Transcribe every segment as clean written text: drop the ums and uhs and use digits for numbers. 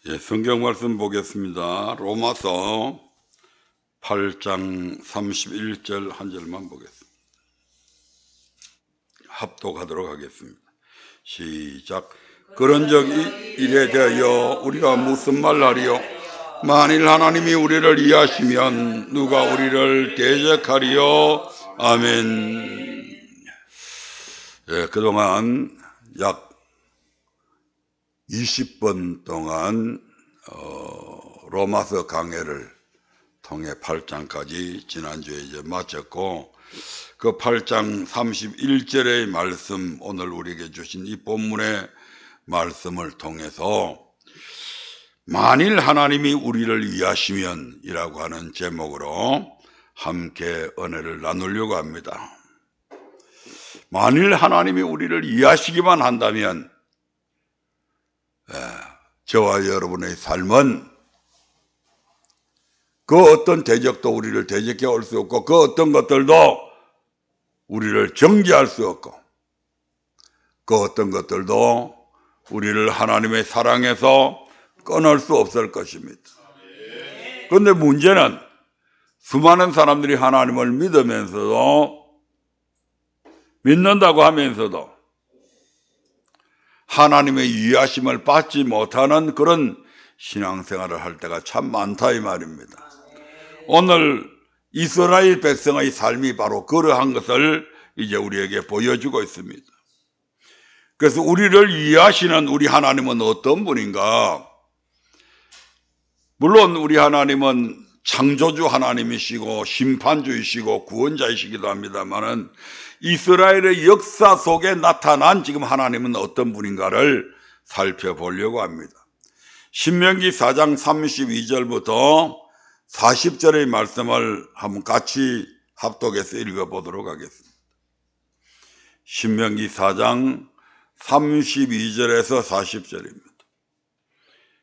성경 말씀 보겠습니다. 로마서 8장 31절 한 절만 보겠습니다. 합독하도록 하겠습니다. 시작. 그런즉 이래 대하여 우리가 무슨 말하리요? 만일 하나님이 우리를 이해하시면 누가 우리를 대적하리요? 아멘. 그동안 약 20번 동안 로마서 강해를 통해 8장까지 지난주에 이제 마쳤고, 그 8장 31절의 말씀, 오늘 우리에게 주신 이 본문의 말씀을 통해서 만일 하나님이 우리를 위하시면 이라고 하는 제목으로 함께 은혜를 나누려고 합니다. 만일 하나님이 우리를 이해하시기만 한다면 저와 여러분의 삶은 그 어떤 대적도 우리를 대적해 올 수 없고, 그 어떤 것들도 우리를 정죄할 수 없고, 그 어떤 것들도 우리를 하나님의 사랑에서 끊을 수 없을 것입니다. 그런데 문제는 수많은 사람들이 하나님을 믿는다고 하면서도 하나님의 위하심을 받지 못하는 그런 신앙생활을 할 때가 참 많다 이 말입니다. 오늘 이스라엘 백성의 삶이 바로 그러한 것을 이제 우리에게 보여주고 있습니다. 그래서 우리를 위하시는 우리 하나님은 어떤 분인가? 물론 우리 하나님은 창조주 하나님이시고 심판주이시고 구원자이시기도 합니다만은 이스라엘의 역사 속에 나타난 지금 하나님은 어떤 분인가를 살펴보려고 합니다. 신명기 4장 32절부터 40절의 말씀을 한번 같이 합독해서 읽어보도록 하겠습니다. 신명기 4장 32절에서 40절입니다.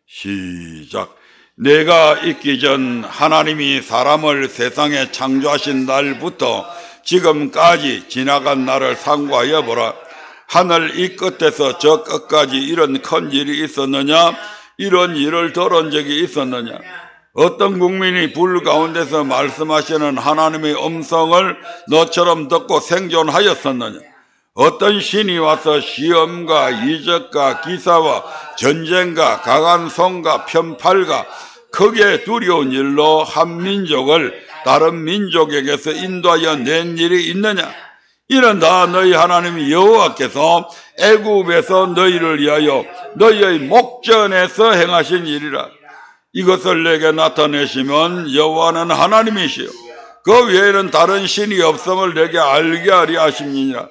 시작. 내가 있기 전 하나님이 사람을 세상에 창조하신 날부터 지금까지 지나간 날을 상고하여 보라. 하늘 이 끝에서 저 끝까지 이런 큰 일이 있었느냐? 이런 일을 들은 적이 있었느냐? 어떤 국민이 불 가운데서 말씀하시는 하나님의 음성을 너처럼 듣고 생존하였었느냐? 어떤 신이 와서 시험과 이적과 기사와 전쟁과 가관성과 편팔과 크게 두려운 일로 한 민족을 다른 민족에게서 인도하여 낸 일이 있느냐? 이는 다 너희 하나님 여호와께서 애굽에서 너희를 위하여 너희의 목전에서 행하신 일이라. 이것을 내게 나타내시면 여호와는 하나님이시요 그 외에는 다른 신이 없음을 내게 알게 하리 하심이니라.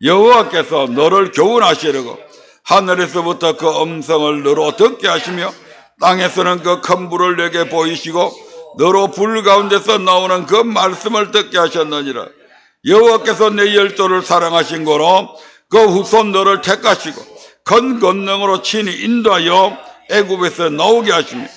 여호와께서 너를 교훈하시려고 하늘에서부터 그 음성을 너로 듣게 하시며 땅에서는 그 큰 불을 내게 보이시고 너로 불 가운데서 나오는 그 말씀을 듣게 하셨느니라. 여호와께서 내 열조를 사랑하신 거로 그 후손 너를 택하시고 큰 권능으로 친히 인도하여 애굽에서 나오게 하시며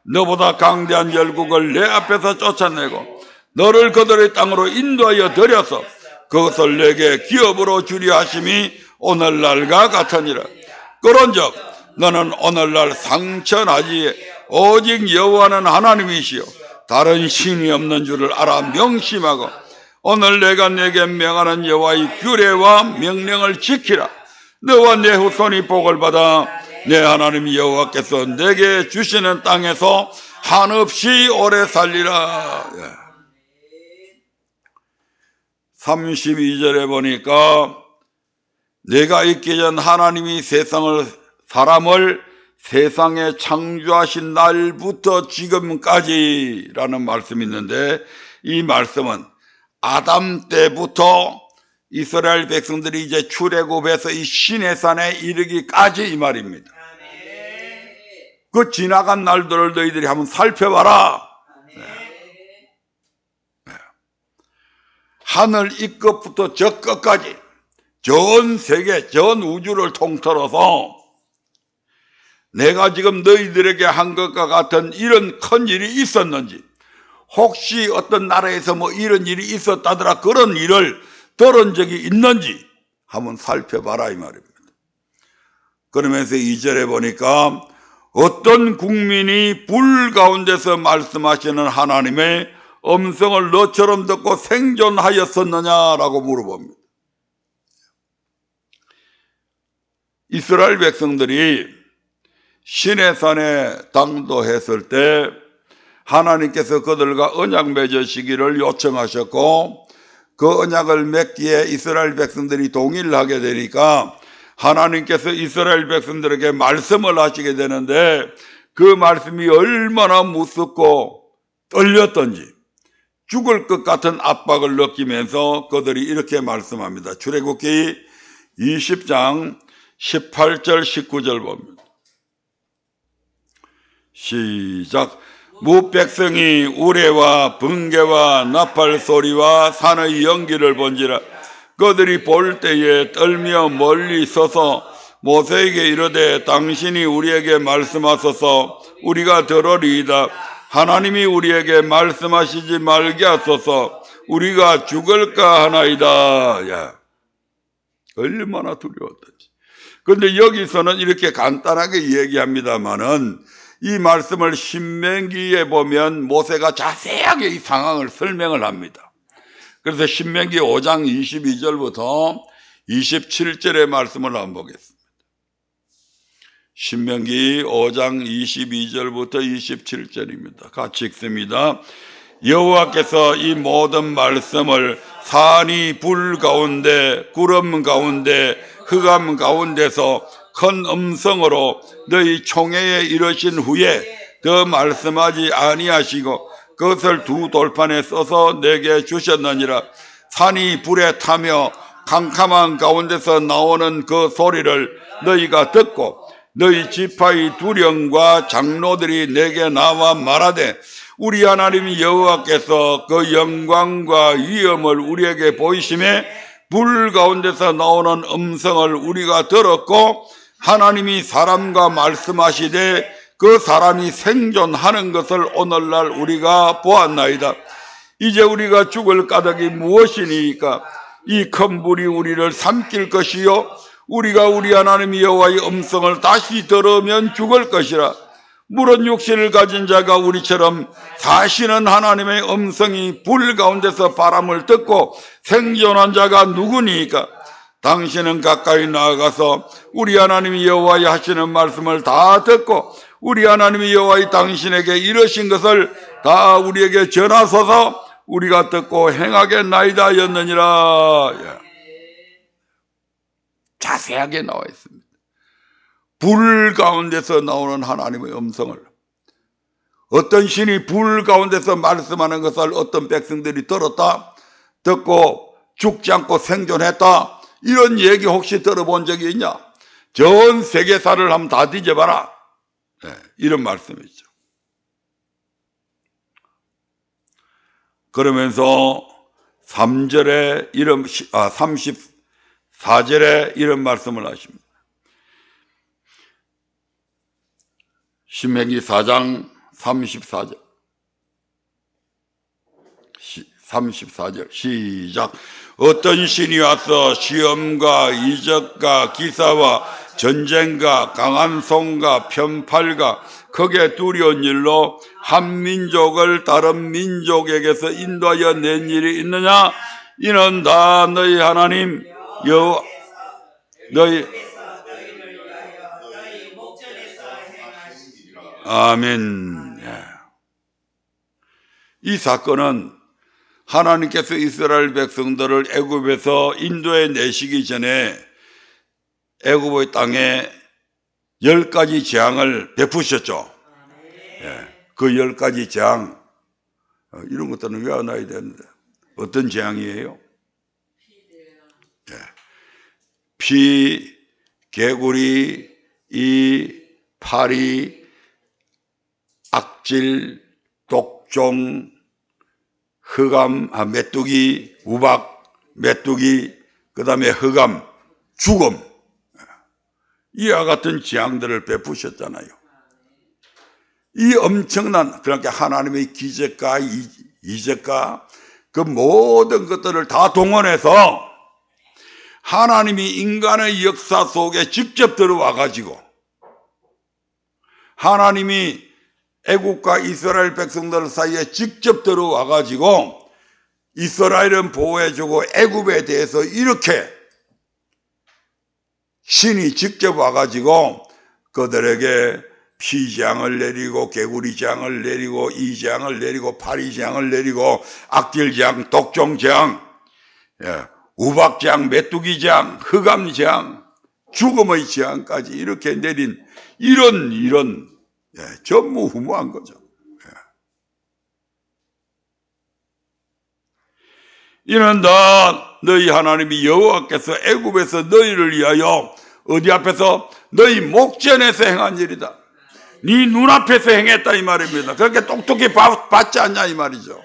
너보다 강대한 열국을 내 앞에서 쫓아내고 너를 그들의 땅으로 인도하여 들여서 그것을 내게 기업으로 주려 하심이 오늘날과 같으니라. 그런즉 너는 오늘날 상처나지 오직 여호와는 하나님이시요 다른 신이 없는 줄을 알아 명심하고 오늘 내가 내게 명하는 여호와의 규례와 명령을 지키라. 너와 내 후손이 복을 받아 내 하나님 여호와께서 내게 주시는 땅에서 한없이 오래 살리라. 32절에 보니까 내가 있기 전 하나님이 사람을 세상에 창조하신 날부터 지금까지라는 말씀이 있는데, 이 말씀은 아담 때부터 이스라엘 백성들이 이제 출애굽해서 이 시내산에 이르기까지 이 말입니다. 그 지나간 날들을 너희들이 한번 살펴봐라. 하늘 이 끝부터 저 끝까지 전 세계, 전 우주를 통틀어서 내가 지금 너희들에게 한 것과 같은 이런 큰 일이 있었는지, 혹시 어떤 나라에서 뭐 이런 일이 있었다더라 그런 일을 들은 적이 있는지 한번 살펴봐라 이 말입니다. 그러면서 2절에 보니까 어떤 국민이 불 가운데서 말씀하시는 하나님의 음성을 너처럼 듣고 생존하였었느냐라고 물어봅니다. 이스라엘 백성들이 시내산에 당도했을 때 하나님께서 그들과 언약 맺으시기를 요청하셨고, 그 언약을 맺기에 이스라엘 백성들이 동의를 하게 되니까 하나님께서 이스라엘 백성들에게 말씀을 하시게 되는데, 그 말씀이 얼마나 무섭고 떨렸던지 죽을 것 같은 압박을 느끼면서 그들이 이렇게 말씀합니다. 출애굽기 20장 18절 19절 봅니다. 시작. 무백성이 우레와 번개와 나팔 소리와 산의 연기를 본지라. 그들이 볼 때에 떨며 멀리 서서 모세에게 이르되 당신이 우리에게 말씀하소서 우리가 들으리이다. 하나님이 우리에게 말씀하시지 말게 하소서 우리가 죽을까 하나이다. 야, 얼마나 두려웠던지. 그런데 여기서는 이렇게 간단하게 얘기합니다마는 이 말씀을 신명기에 보면 모세가 자세하게 이 상황을 설명을 합니다. 그래서 신명기 5장 22절부터 27절의 말씀을 한번 보겠습니다. 신명기 5장 22절부터 27절입니다. 같이 읽습니다. 여호와께서 이 모든 말씀을 산이 불 가운데 구름 가운데 흑암 가운데서 큰 음성으로 너희 총회에 이르신 후에 더 말씀하지 아니하시고 그것을 두 돌판에 써서 내게 주셨느니라. 산이 불에 타며 캄캄한 가운데서 나오는 그 소리를 너희가 듣고 너희 지파의 두령과 장로들이 내게 나와 말하되 우리 하나님 여호와께서 그 영광과 위엄을 우리에게 보이심에 불 가운데서 나오는 음성을 우리가 들었고 하나님이 사람과 말씀하시되 그 사람이 생존하는 것을 오늘날 우리가 보았나이다. 이제 우리가 죽을 까닭이 무엇이니까? 이 큰 불이 우리를 삼킬 것이요 우리가 우리 하나님 여호와의 음성을 다시 들으면 죽을 것이라. 물은 육신을 가진 자가 우리처럼 사시는 하나님의 음성이 불 가운데서 바람을 듣고 생존한 자가 누구니까? 당신은 가까이 나아가서 우리 하나님 여호와의 하시는 말씀을 다 듣고 우리 하나님 여호와의 당신에게 이르신 것을 다 우리에게 전하소서 우리가 듣고 행하겠나이다 였느니라. 자세하게 나와 있습니다. 불 가운데서 나오는 하나님의 음성을, 어떤 신이 불 가운데서 말씀하는 것을 어떤 백성들이 들었다, 듣고 죽지 않고 생존했다, 이런 얘기 혹시 들어본 적이 있냐? 전 세계사를 한번 다 뒤져봐라. 네, 이런 말씀이죠. 그러면서 3절에 이런 34절에 이런 말씀을 하십니다. 신명기 4장 34절. 34절 시작. 어떤 신이 와서 시험과 이적과 기사와 전쟁과 강한 손과 편팔과 크게 두려운 일로 한 민족을 다른 민족에게서 인도하여 낸 일이 있느냐? 이는 다 너희 하나님 여호와 너희 아멘. 이 사건은 하나님께서 이스라엘 백성들을 애굽에서 인도에 내시기 전에 애굽의 땅에 10가지 재앙을 베푸셨죠. 그 10가지 재앙, 이런 것들은 외워놔야 되는데 어떤 재앙이에요? 피, 개구리, 이, 파리, 악질, 독종, 흑암, 메뚜기, 우박, 메뚜기, 그 다음에 흑암, 죽음, 이와 같은 재앙들을 베푸셨잖아요. 이 엄청난, 그러니까 하나님의 기적과 이적과 그 모든 것들을 다 동원해서 하나님이 인간의 역사 속에 직접 들어와 가지고 하나님이 애국과 이스라엘 백성들 사이에 직접 들어와 가지고 이스라엘은 보호해주고 애굽에 대해서 이렇게 신이 직접 와가지고 그들에게 피재앙을 내리고 개구리재앙을 내리고 이재앙을 내리고 파리재앙을 내리고 악질재앙, 독종재앙, 우박재앙, 메뚜기재앙, 흑암재앙, 죽음의 재앙까지 이렇게 내린 이런 전무후무한 거죠. 이는 다 너희 하나님이 여호와께서 애굽에서 너희를 위하여 어디 앞에서 너희 목전에서 행한 일이다. 네 눈앞에서 행했다 이 말입니다. 그렇게 똑똑히 받지 않냐 이 말이죠.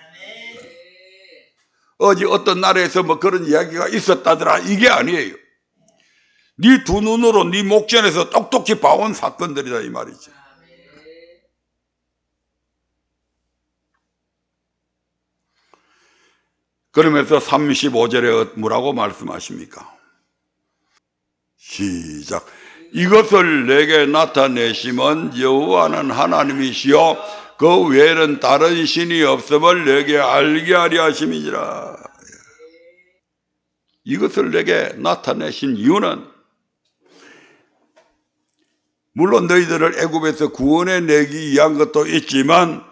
어디 어떤 나라에서 뭐 그런 이야기가 있었다더라 이게 아니에요. 네 두 눈으로 네 목전에서 똑똑히 봐온 사건들이다 이 말이죠. 그러면서 35절에 뭐라고 말씀하십니까? 시작. 이것을 내게 나타내심은 여호와는 하나님이시요 그 외에는 다른 신이 없음을 내게 알게 하려 하심이니라. 이것을 내게 나타내신 이유는 물론 너희들을 애굽에서 구원해 내기 위한 것도 있지만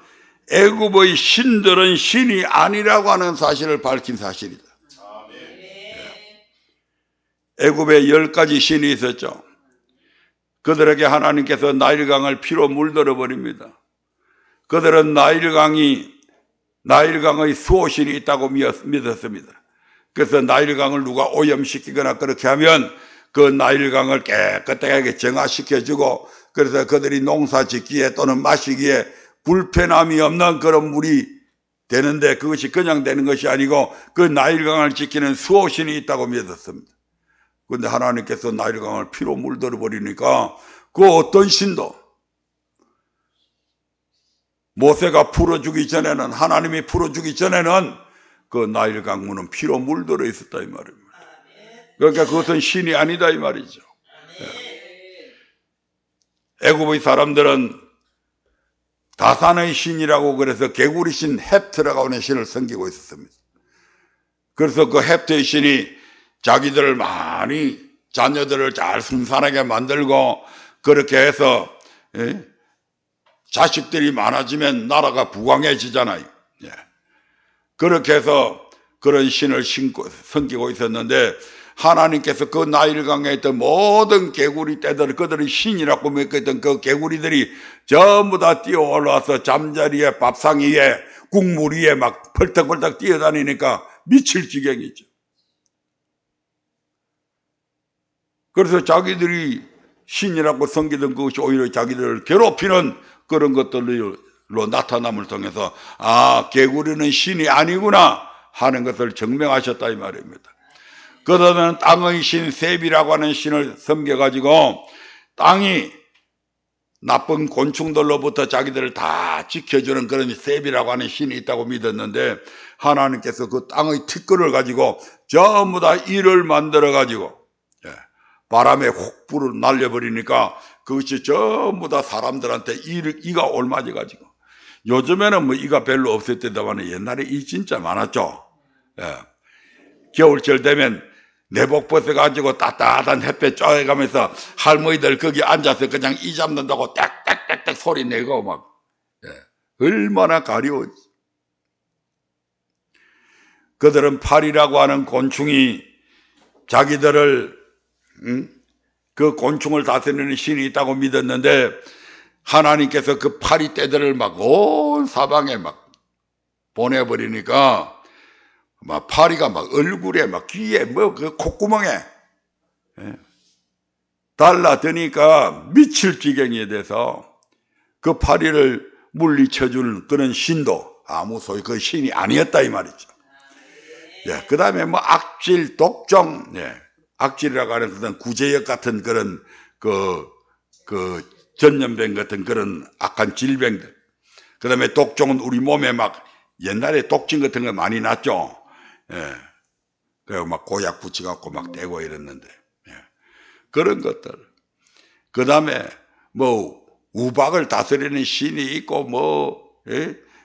애굽의 신들은 신이 아니라고 하는 사실을 밝힌 사실이다. 애굽에 10가지 신이 있었죠. 그들에게 하나님께서 나일강을 피로 물들어 버립니다. 그들은 나일강의 수호신이 있다고 믿었습니다. 그래서 나일강을 누가 오염시키거나 그렇게 하면 그 나일강을 깨끗하게 정화시켜주고 그래서 그들이 농사 짓기에 또는 마시기에 불편함이 없는 그런 물이 되는데 그것이 그냥 되는 것이 아니고 그 나일강을 지키는 수호신이 있다고 믿었습니다. 그런데 하나님께서 나일강을 피로 물들어 버리니까 그 어떤 신도 모세가 풀어주기 전에는 하나님이 풀어주기 전에는 그 나일강 문은 피로 물들어 있었다 이 말입니다. 그러니까 그것은 신이 아니다 이 말이죠. 애굽의 사람들은 다산의 신이라고 그래서 개구리 신 헵트라고 하는 신을 섬기고 있었습니다. 그래서 그 헵트의 신이 자기들을 많이 자녀들을 잘 순산하게 만들고 그렇게 해서 자식들이 많아지면 나라가 부강해지잖아요. 그렇게 해서 그런 신을 섬기고 있었는데 하나님께서 그 나일강에 있던 모든 개구리 떼들 그들의 신이라고 믿었던 그 개구리들이 전부 다 뛰어 올라와서 잠자리에 밥상 위에 국물 위에 막 펄떡펄떡 뛰어다니니까 미칠 지경이죠. 그래서 자기들이 신이라고 섬기던 그것이 오히려 자기들을 괴롭히는 그런 것들로 나타남을 통해서 아 개구리는 신이 아니구나 하는 것을 증명하셨다 이 말입니다. 그러면 땅의 신 셉이라고 하는 신을 섬겨가지고 땅이 나쁜 곤충들로부터 자기들을 다 지켜주는 그런 셉이라고 하는 신이 있다고 믿었는데 하나님께서 그 땅의 티끌을 가지고 전부 다 이를 만들어가지고 바람에 혹 불을 날려버리니까 그것이 전부 다 사람들한테 이가 옮아져가지고 요즘에는 뭐 이가 별로 없을 때다만 옛날에 이 진짜 많았죠. 겨울철 되면 내복 벗어가지고 따뜻한 햇볕 쬐가면서 할머니들 거기 앉아서 그냥 이 잡는다고 땡땡땡땡 소리 내고 막 얼마나 가려웠지. 그들은 파리라고 하는 곤충이 자기들을 그 곤충을 다스리는 신이 있다고 믿었는데 하나님께서 그 파리 떼들을 막 온 사방에 막 보내버리니까 막 파리가 막 얼굴에 막 귀에 뭐 그 콧구멍에 달라드니까 미칠 지경이 돼서 그 파리를 물리쳐주는 그런 신도 아무 소리 그 신이 아니었다 이 말이죠. 그 다음에 뭐 악질, 독종, 악질이라고 하는 그런 구제역 같은 그런 그 전염병 같은 그런 악한 질병들. 그 다음에 독종은 우리 몸에 막 옛날에 독침 같은 거 많이 났죠. 그리고 막 고약 붙여갖고 막 떼고 이랬는데. 그런 것들. 그 다음에 뭐 우박을 다스리는 신이 있고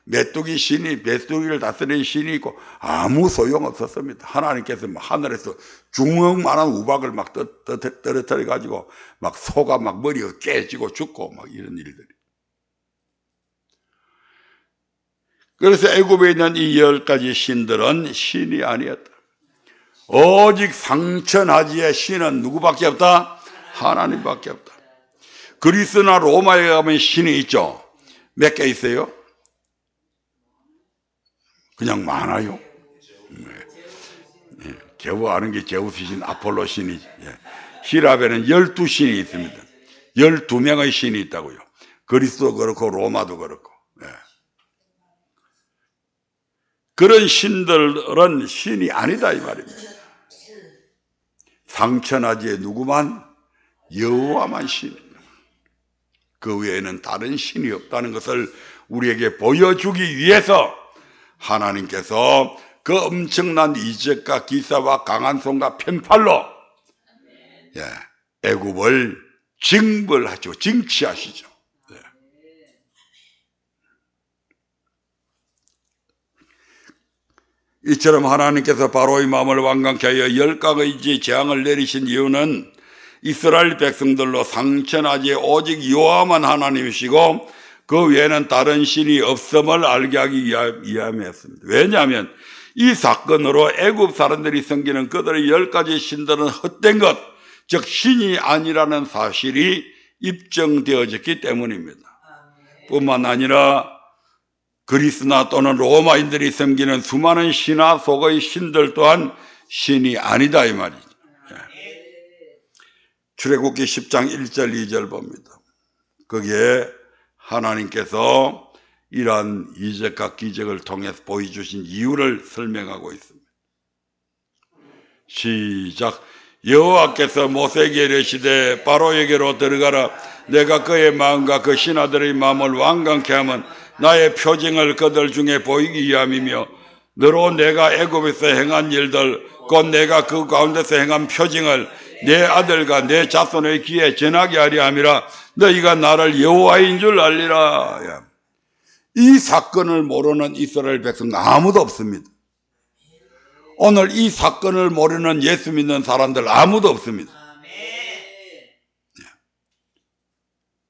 메뚜기 신이 메뚜기를 다스리는 신이 있고 아무 소용없었습니다. 하나님께서 하늘에서 중억만한 우박을 막 떨어뜨려 가지고 막 소가 막 머리가 깨지고 죽고 막 이런 일들이. 그래서 애굽에 있는 이 10가지 신들은 신이 아니었다. 오직 상천하지의 신은 누구밖에 없다? 하나님밖에 없다. 그리스나 로마에 가면 신이 있죠. 몇 개 있어요? 그냥 많아요. 겨우 아는 게 제우스 신, 아폴로 신이지.希腊에는 12신이 있습니다. 12명의 신이 있다고요. 그리스도 그렇고 로마도 그렇고. 그런 신들은 신이 아니다 이 말입니다. 상천하지에 누구만? 여호와만 신입니다. 그 외에는 다른 신이 없다는 것을 우리에게 보여주기 위해서 하나님께서 그 엄청난 이적과 기사와 강한 손과 편팔로 애굽을 징벌하죠. 징치하시죠. 이처럼 하나님께서 바로의 마음을 완강케 하여 10가지 재앙을 내리신 이유는 이스라엘 백성들로 상천하지에 오직 여호와만 하나님이시고 그 외에는 다른 신이 없음을 알게 하기 위함이었습니다. 왜냐하면 이 사건으로 애굽 사람들이 섬기는 그들의 10가지 신들은 헛된 것, 즉 신이 아니라는 사실이 입증되어졌기 때문입니다. 뿐만 아니라 그리스나 또는 로마인들이 섬기는 수많은 신화 속의 신들 또한 신이 아니다 이 말이죠. 출애굽기 10장 1절 2절 봅니다. 거기에 하나님께서 이러한 이적과 기적을 통해서 보여주신 이유를 설명하고 있습니다. 시작. 여호와께서 모세에게 이르시되 바로에게로 들어가라. 내가 그의 마음과 그 신하들의 마음을 완강케 하면 나의 표징을 그들 중에 보이기 위함이며 너로 내가 애굽에서 행한 일들 곧 내가 그 가운데서 행한 표징을 내 아들과 내 자손의 귀에 전하게 하려 함이라. 너희가 나를 여호와인 줄 알리라. 이 사건을 모르는 이스라엘 백성 아무도 없습니다. 오늘 이 사건을 모르는 예수 믿는 사람들 아무도 없습니다.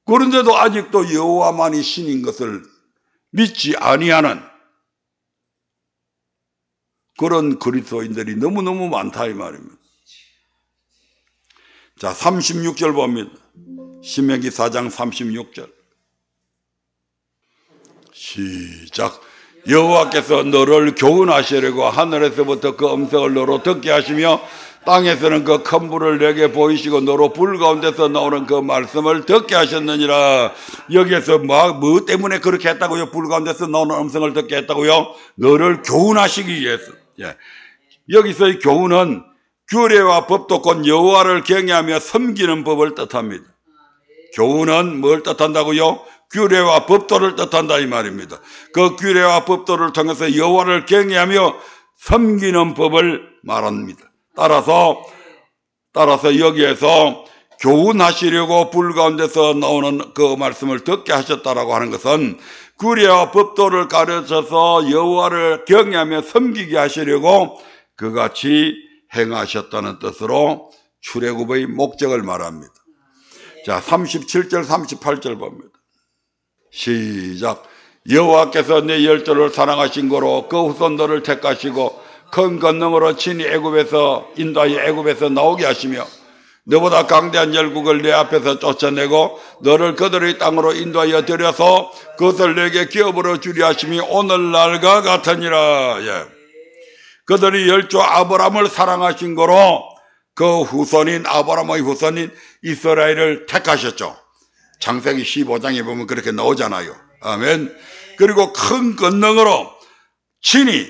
그런데도 아직도 여호와만이 신인 것을 믿지 아니하는 그런 그리스도인들이 너무너무 많다 이 말입니다. 자, 36절 봅니다. 신명기 4장 36절. 시작. 여호와께서 너를 교훈하시려고 하늘에서부터 그 음성을 너로 듣게 하시며 땅에서는 그 큰 불을 내게 보이시고 너로 불 가운데서 나오는 그 말씀을 듣게 하셨느니라. 여기에서 뭐 때문에 그렇게 했다고요? 불 가운데서 나오는 음성을 듣게 했다고요? 너를 교훈하시기 위해서. 여기서의 교훈은 규례와 법도 곧 여호와를 경외하며 섬기는 법을 뜻합니다. 교훈은 뭘 뜻한다고요? 규례와 법도를 뜻한다 이 말입니다. 그 규례와 법도를 통해서 여호와를 경외하며 섬기는 법을 말합니다. 따라서 여기에서 교훈하시려고 불 가운데서 나오는 그 말씀을 듣게 하셨다라고 하는 것은 규례와 법도를 가르쳐서 여호와를 경외하며 섬기게 하시려고 그같이 행하셨다는 뜻으로 출애굽의 목적을 말합니다. 자, 37절 38절 봅니다. 시작. 여호와께서 내 열조를 사랑하신 거로 그 후손들을 택하시고 큰 권능으로 친히 애굽에서 인도하여 애굽에서 나오게 하시며 너보다 강대한 열국을 내 앞에서 쫓아내고 너를 그들의 땅으로 인도하여 들여서 그것을 내게 기업으로 주려 하심이 오늘날과 같으니라. 그들이 열조 아브라함을 사랑하신 거로 그 후손인 아브라함의 후손인 이스라엘을 택하셨죠. 창세기 15장에 보면 그렇게 나오잖아요. 아멘. 그리고 큰 권능으로 친히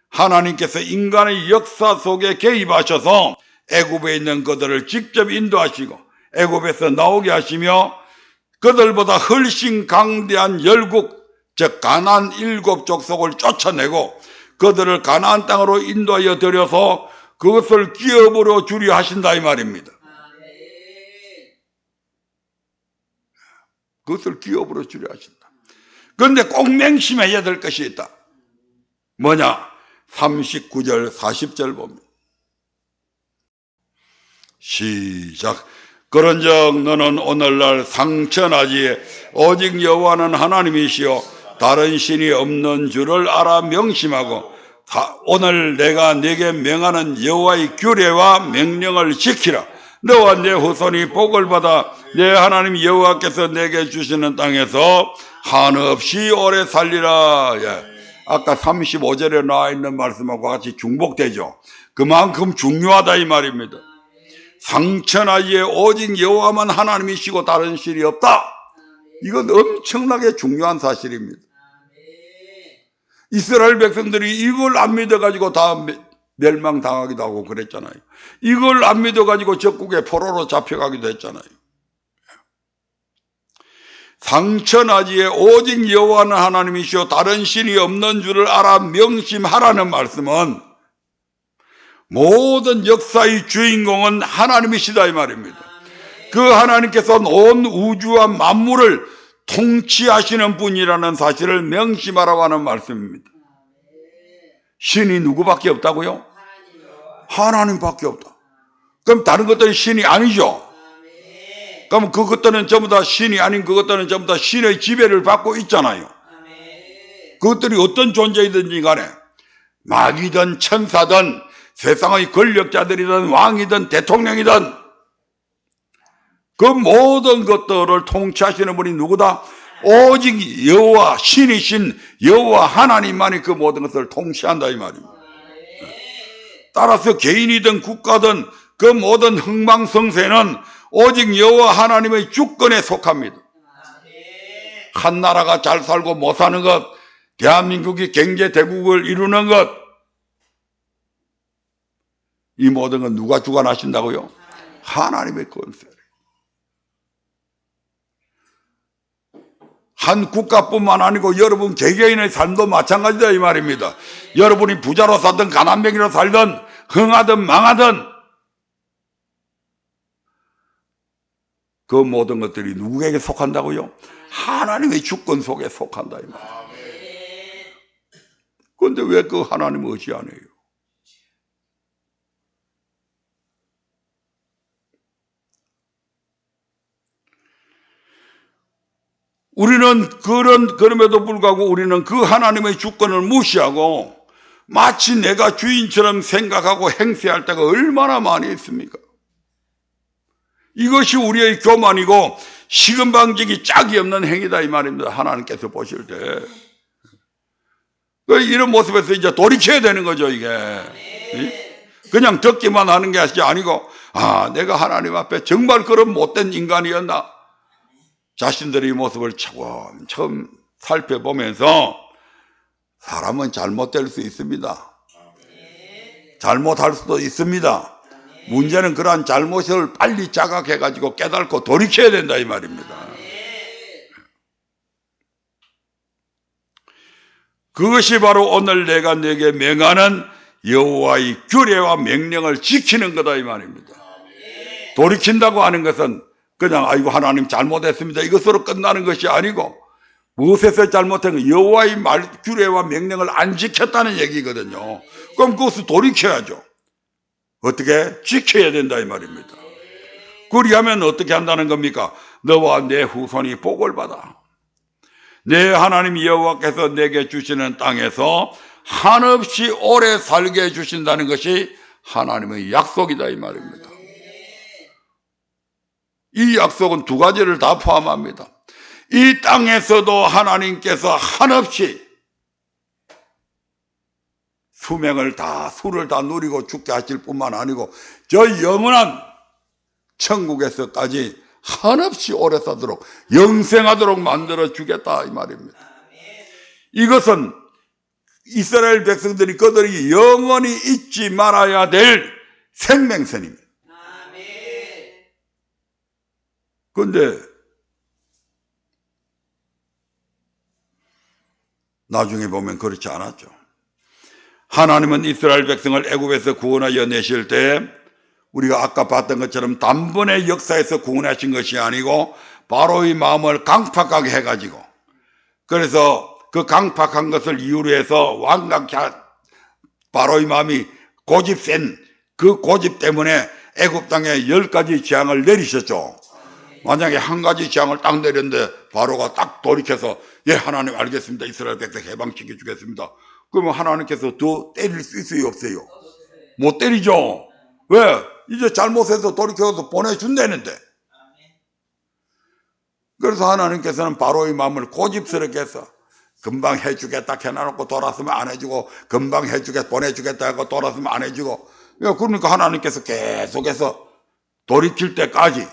하나님께서 인간의 역사 속에 개입하셔서 애굽에 있는 그들을 직접 인도하시고 애굽에서 나오게 하시며 그들보다 훨씬 강대한 열국, 즉 가나안 7족속을 쫓아내고 그들을 가나안 땅으로 인도하여 들여서 그것을 기업으로 주려 하신다 이 말입니다. 그것을 기업으로 주려 하신다. 그런데 꼭 맹심해야 될 것이 있다. 뭐냐? 39절 40절 봅니다. 시작. 그런즉 너는 오늘날 상천하지 오직 여호와는 하나님이시요 다른 신이 없는 줄을 알아 명심하고 오늘 내가 네게 명하는 여호와의 규례와 명령을 지키라. 너와 내 후손이 복을 받아 내 하나님 여호와께서 내게 주시는 땅에서 한없이 오래 살리라. 예. 아까 35절에 나와 있는 말씀하고 같이 중복되죠. 그만큼 중요하다 이 말입니다. 상천하에 오직 여호와만 하나님이시고 다른 신이 없다. 이건 엄청나게 중요한 사실입니다. 이스라엘 백성들이 이걸 안 믿어가지고 다 멸망당하기도 하고 그랬잖아요. 이걸 안 믿어가지고 적국의 포로로 잡혀가기도 했잖아요. 상천하지에 오직 여호와는 하나님이시오 다른 신이 없는 줄을 알아 명심하라는 말씀은 모든 역사의 주인공은 하나님이시다 이 말입니다. 그 하나님께서 온 우주와 만물을 통치하시는 분이라는 사실을 명심하라고 하는 말씀입니다. 신이 누구밖에 없다고요? 하나님밖에 없다. 그럼 다른 것들은 신이 아니죠. 그럼 그것들은 전부 다 신이 아닌 그것들은 전부 다 신의 지배를 받고 있잖아요. 그것들이 어떤 존재이든지 간에 마귀든 천사든 세상의 권력자들이든 왕이든 대통령이든 그 모든 것들을 통치하시는 분이 누구다? 오직 여호와 신이신 여호와 하나님만이 그 모든 것을 통치한다 이 말입니다. 따라서 개인이든 국가든 그 모든 흥망성쇠는 오직 여호와 하나님의 주권에 속합니다. 한 나라가 잘 살고 못 사는 것, 대한민국이 경제 대국을 이루는 것, 이 모든 건 누가 주관하신다고요? 하나님의 권세. 한 국가뿐만 아니고 여러분 개개인의 삶도 마찬가지다 이 말입니다. 여러분이 부자로 살든 가난뱅이로 살든 흥하든 망하든 그 모든 것들이 누구에게 속한다고요? 하나님의 주권 속에 속한다 이 말입니다. 그런데 왜 그 하나님을 의지 안 해요? 우리는 그럼에도 불구하고 우리는 그 하나님의 주권을 무시하고 마치 내가 주인처럼 생각하고 행세할 때가 얼마나 많이 있습니까? 이것이 우리의 교만이고 시금방지기 짝이 없는 행위다 이 말입니다. 하나님께서 보실 때. 이런 모습에서 이제 돌이켜야 되는 거죠 이게. 그냥 듣기만 하는 게 아니고 내가 하나님 앞에 정말 그런 못된 인간이었나? 자신들의 모습을 차츰 살펴보면서 사람은 잘못될 수 있습니다. 잘못할 수도 있습니다. 문제는 그러한 잘못을 빨리 자각해가지고 깨닫고 돌이켜야 된다 이 말입니다. 그것이 바로 오늘 내가 내게 명하는 여호와의 규례와 명령을 지키는 거다 이 말입니다. 돌이킨다고 하는 것은 그냥 아이고 하나님 잘못했습니다 이것으로 끝나는 것이 아니고 무엇에서 잘못한 여호와의 규례와 명령을 안 지켰다는 얘기거든요. 그럼 그것을 돌이켜야죠. 어떻게? 지켜야 된다 이 말입니다. 그리하면 어떻게 한다는 겁니까? 너와 내 후손이 복을 받아 내 하나님 여호와께서 내게 주시는 땅에서 한없이 오래 살게 해주신다는 것이 하나님의 약속이다 이 말입니다. 이 약속은 두 가지를 다 포함합니다. 이 땅에서도 하나님께서 한없이 수를 다 누리고 죽게 하실 뿐만 아니고 저 영원한 천국에서까지 한없이 오래 사도록 영생하도록 만들어 주겠다 이 말입니다. 이것은 이스라엘 백성들이 그들이 영원히 잊지 말아야 될 생명선입니다. 그런데 나중에 보면 그렇지 않았죠. 하나님은 이스라엘 백성을 애굽에서 구원하여 내실 때 우리가 아까 봤던 것처럼 단번에 역사에서 구원하신 것이 아니고 바로의 마음을 강팍하게 해가지고, 그래서 그 강팍한 것을 이유로 해서 완강케 바로의 마음이 고집 센 그 고집 때문에 애굽 땅에 10가지 재앙을 내리셨죠. 만약에 한 가지 재앙을 딱 내렸는데 바로가 딱 돌이켜서 예 하나님 알겠습니다, 이스라엘 백성 해방시켜 주겠습니다, 그러면 하나님께서 더 때릴 수 있어요 없어요? 못 때리죠. 왜? 이제 잘못해서 돌이켜서 보내준다는데. 그래서 하나님께서는 바로의 마음을 고집스럽게 해서 금방 해주겠다 해놔놓고 돌았으면 안 해주고, 금방 해주겠다 보내주겠다 하고 돌았으면 안 해주고, 그러니까 하나님께서 계속해서 돌이킬 때까지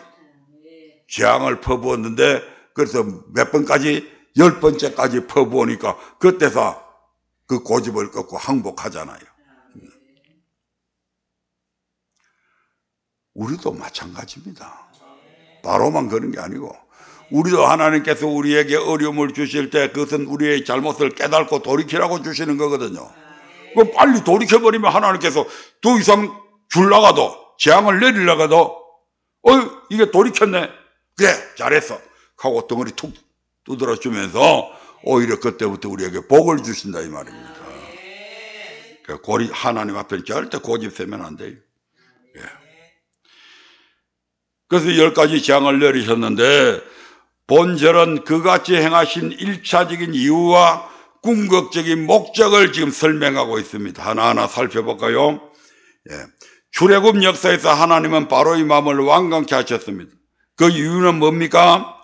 재앙을 퍼부었는데, 그래서 몇 번까지? 10번째까지 퍼부으니까 그때서 그 고집을 꺾고 항복하잖아요. 우리도 마찬가지입니다. 바로만 그런 게 아니고 우리도 하나님께서 우리에게 어려움을 주실 때 그것은 우리의 잘못을 깨닫고 돌이키라고 주시는 거거든요. 그 빨리 돌이켜버리면 하나님께서 더 이상 줄라가도 재앙을 내리려가도 이게 돌이켰네, 그래 잘했어 하고 덩어리 툭 두드려주면서 오히려 그때부터 우리에게 복을 주신다 이 말입니다. 하나님 앞에 절대 고집 세면 안 돼요. 예. 그래서 10가지 재앙을 내리셨는데 본절은 그같이 행하신 1차적인 이유와 궁극적인 목적을 지금 설명하고 있습니다. 하나하나 살펴볼까요? 예. 출애굽 역사에서 하나님은 바로의 마음을 완강케 하셨습니다. 그 이유는 뭡니까?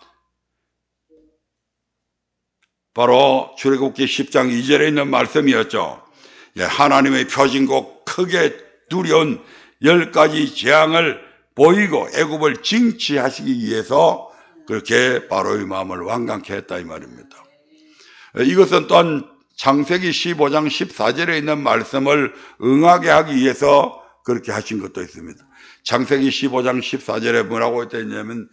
바로 출애굽기 10장 2절에 있는 말씀이었죠. 예. 하나님의 표징고 크게 두려운 10가지 재앙을 보이고 애굽을 징치하시기 위해서 그렇게 바로의 마음을 완강케 했다 이 말입니다. 이것은 또한 창세기 15장 14절에 있는 말씀을 응하게 하기 위해서 그렇게 하신 것도 있습니다. 창세기 15장 14절에 뭐라고 했냐면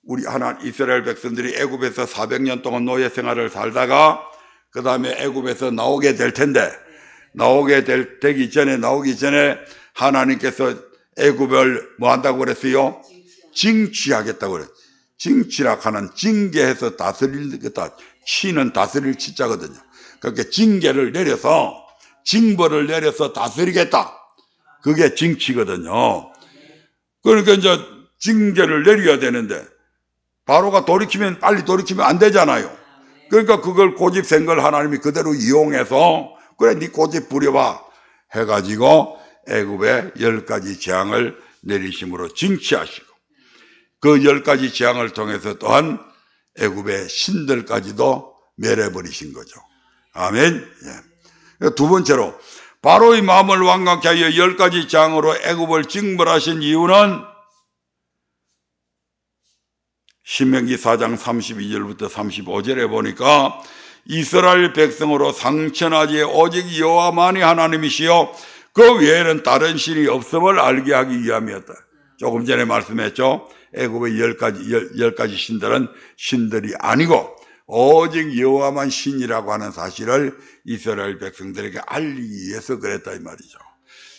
우리 이스라엘 백성들이 애굽에서 400년 동안 노예 생활을 살다가 그 다음에 애굽에서 나오게 될 텐데, 나오기 전에 하나님께서 애굽을 뭐 한다고 그랬어요? 징치하겠다고 그랬어요. 징치라 하는 징계해서 다스릴 거다. 치는 다스릴 치자거든요. 그렇게 징계를 내려서, 징벌을 내려서 다스리겠다. 그게 징치거든요. 그러니까 이제 징계를 내려야 되는데 바로가 빨리 돌이키면 안 되잖아요. 그러니까 그걸 고집 센 걸 하나님이 그대로 이용해서 그래 네 고집 부려봐 해가지고 애굽에 10가지 재앙을 내리심으로 징치하시고, 그 10가지 재앙을 통해서 또한 애굽의 신들까지도 멸해버리신 거죠. 아멘. 예. 두 번째로 바로의 마음을 완강케 하여 10가지 재앙으로 애굽을 징벌하신 이유는 신명기 4장 32절부터 35절에 보니까 이스라엘 백성으로 상천하지 오직 여호와만이 하나님이시요 그 외에는 다른 신이 없음을 알게 하기 위함이었다. 조금 전에 말씀했죠. 애굽의 10가지 신들은 신들이 아니고 오직 여호와만 신이라고 하는 사실을 이스라엘 백성들에게 알리기 위해서 그랬다 이 말이죠.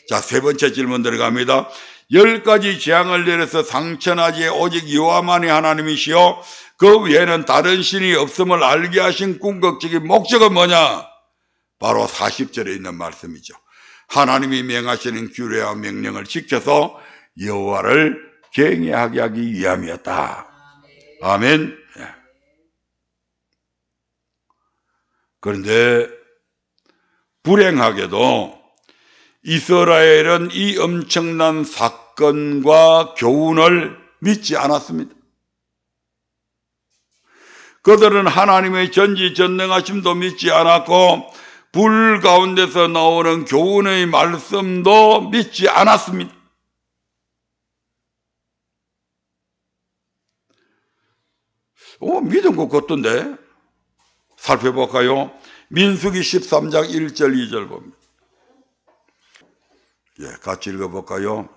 자, 세 번째 질문 들어갑니다. 10가지 재앙을 내려서 상천하지에 오직 여호와만이 하나님이시요 그 외에는 다른 신이 없음을 알게 하신 궁극적인 목적은 뭐냐? 바로 40절에 있는 말씀이죠. 하나님이 명하시는 규례와 명령을 지켜서 여호와를 경외하게 하기 위함이었다. 아멘. 그런데 불행하게도 이스라엘은 이 엄청난 사건과 교훈을 믿지 않았습니다. 그들은 하나님의 전지전능하심도 믿지 않았고 불 가운데서 나오는 교훈의 말씀도 믿지 않았습니다. 믿은 것 같던데 살펴볼까요? 민수기 13장 1절 2절 봅니다. 예, 같이 읽어볼까요?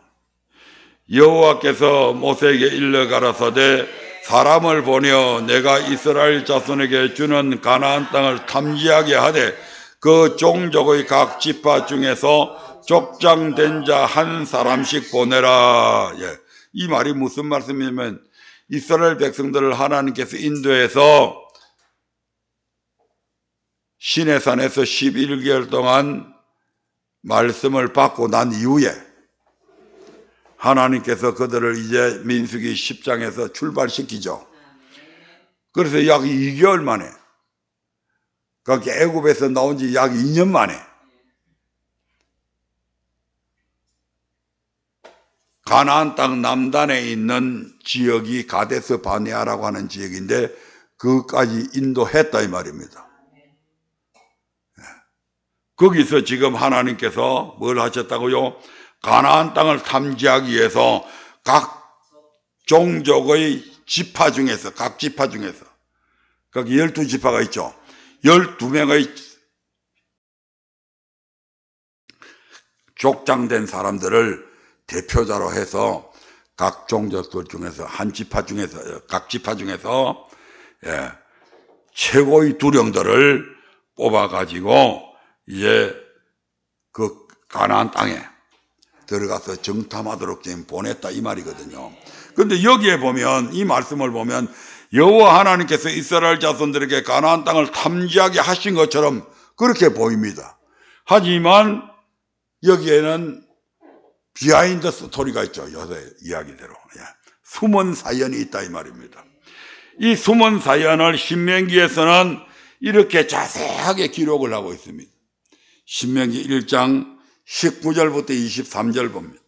여호와께서 모세에게 일러 가라사대 사람을 보내어 내가 이스라엘 자손에게 주는 가나안 땅을 탐지하게 하되 그 종족의 각 지파 중에서 족장된 자 한 사람씩 보내라. 예. 이 말이 무슨 말씀이냐면 이스라엘 백성들을 하나님께서 인도해서 시내산에서 11개월 동안 말씀을 받고 난 이후에 하나님께서 그들을 이제 민수기 10장에서 출발시키죠. 그래서 약 2개월 만에, 그러니까 애굽에서 나온 지 약 2년 만에 가나안 땅 남단에 있는 지역이 가데스 바네아라고 하는 지역인데 그까지 인도했다 이 말입니다. 거기서 지금 하나님께서 뭘 하셨다고요? 가나안 땅을 탐지하기 위해서 각 종족의 지파 중에서, 각 지파 중에서, 거기 12지파가 있죠. 12명의 족장된 사람들을 대표자로 해서 각 종족들 중에서 한 지파 중에서, 각 지파 중에서 최고의 두령들을 뽑아가지고 이제 그 가나안 땅에 들어가서 정탐하도록 지금 보냈다 이 말이거든요. 그런데 여기에 보면, 이 말씀을 보면 여호와 하나님께서 이스라엘 자손들에게 가나안 땅을 탐지하게 하신 것처럼 그렇게 보입니다. 하지만 여기에는 비하인드 스토리가 있죠. 요새 이야기대로 숨은 사연이 있다 이 말입니다. 이 숨은 사연을 신명기에서는 이렇게 자세하게 기록을 하고 있습니다. 신명기 1장 19절부터 23절 봅니다.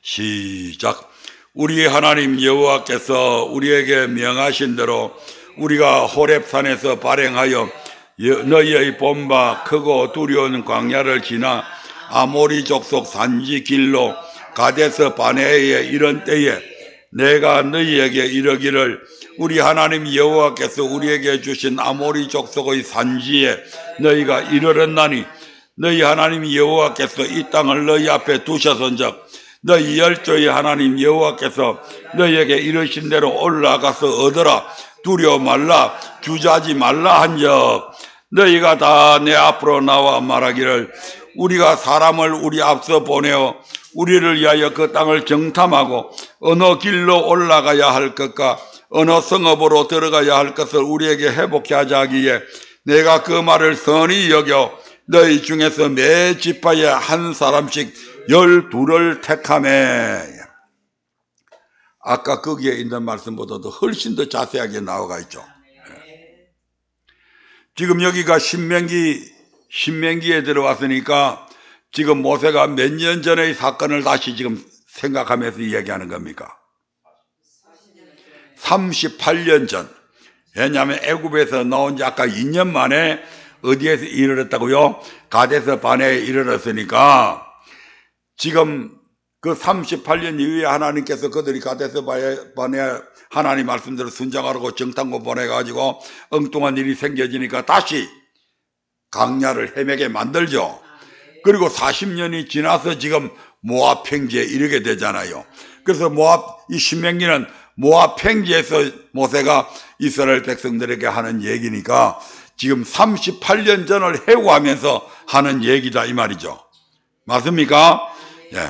시작. 우리 하나님 여호와께서 우리에게 명하신 대로 우리가 호렙산에서 발행하여 너희의 본바 크고 두려운 광야를 지나 아모리 족속 산지 길로 가데스 바네아에 이른 때에 내가 너희에게 이르기를 우리 하나님 여호와께서 우리에게 주신 아모리 족속의 산지에 너희가 이르렀나니 너희 하나님 여호와께서 이 땅을 너희 앞에 두셨은즉 너희 열조의 하나님 여호와께서 너희에게 이르신 대로 올라가서 얻으라. 두려워 말라. 주저하지 말라 한즉 너희가 다 내 앞으로 나와 말하기를 우리가 사람을 우리 앞서 보내어 우리를 위하여 그 땅을 정탐하고 어느 길로 올라가야 할 것과 어느 성읍으로 들어가야 할 것을 우리에게 회복케 하자 하기에 내가 그 말을 선히 여겨 너희 중에서 매 지파에 한 사람씩 12를 택하매. 아까 거기에 있는 말씀보다도 훨씬 더 자세하게 나와가 있죠. 지금 여기가 신명기에 들어왔으니까 지금 모세가 몇 년 전의 사건을 다시 지금 생각하면서 이야기하는 겁니까? 38년 전. 왜냐하면 애굽에서 나온 지 아까 2년 만에 어디에서 이르렀다고요? 가데스 바네아에 이르렀으니까 지금 그 38년 이후에 하나님께서 그들이 가데스 바네아 하나님 말씀대로 순종하라고 정탐고 보내가지고 엉뚱한 일이 생겨지니까 다시 광야를 헤매게 만들죠. 그리고 40년이 지나서 지금 모압 평지에 이르게 되잖아요. 그래서 이 신명기는 모압 평지에서 모세가 이스라엘 백성들에게 하는 얘기니까 지금 38년 전을 회고하면서 하는 얘기다 이 말이죠. 맞습니까? 예.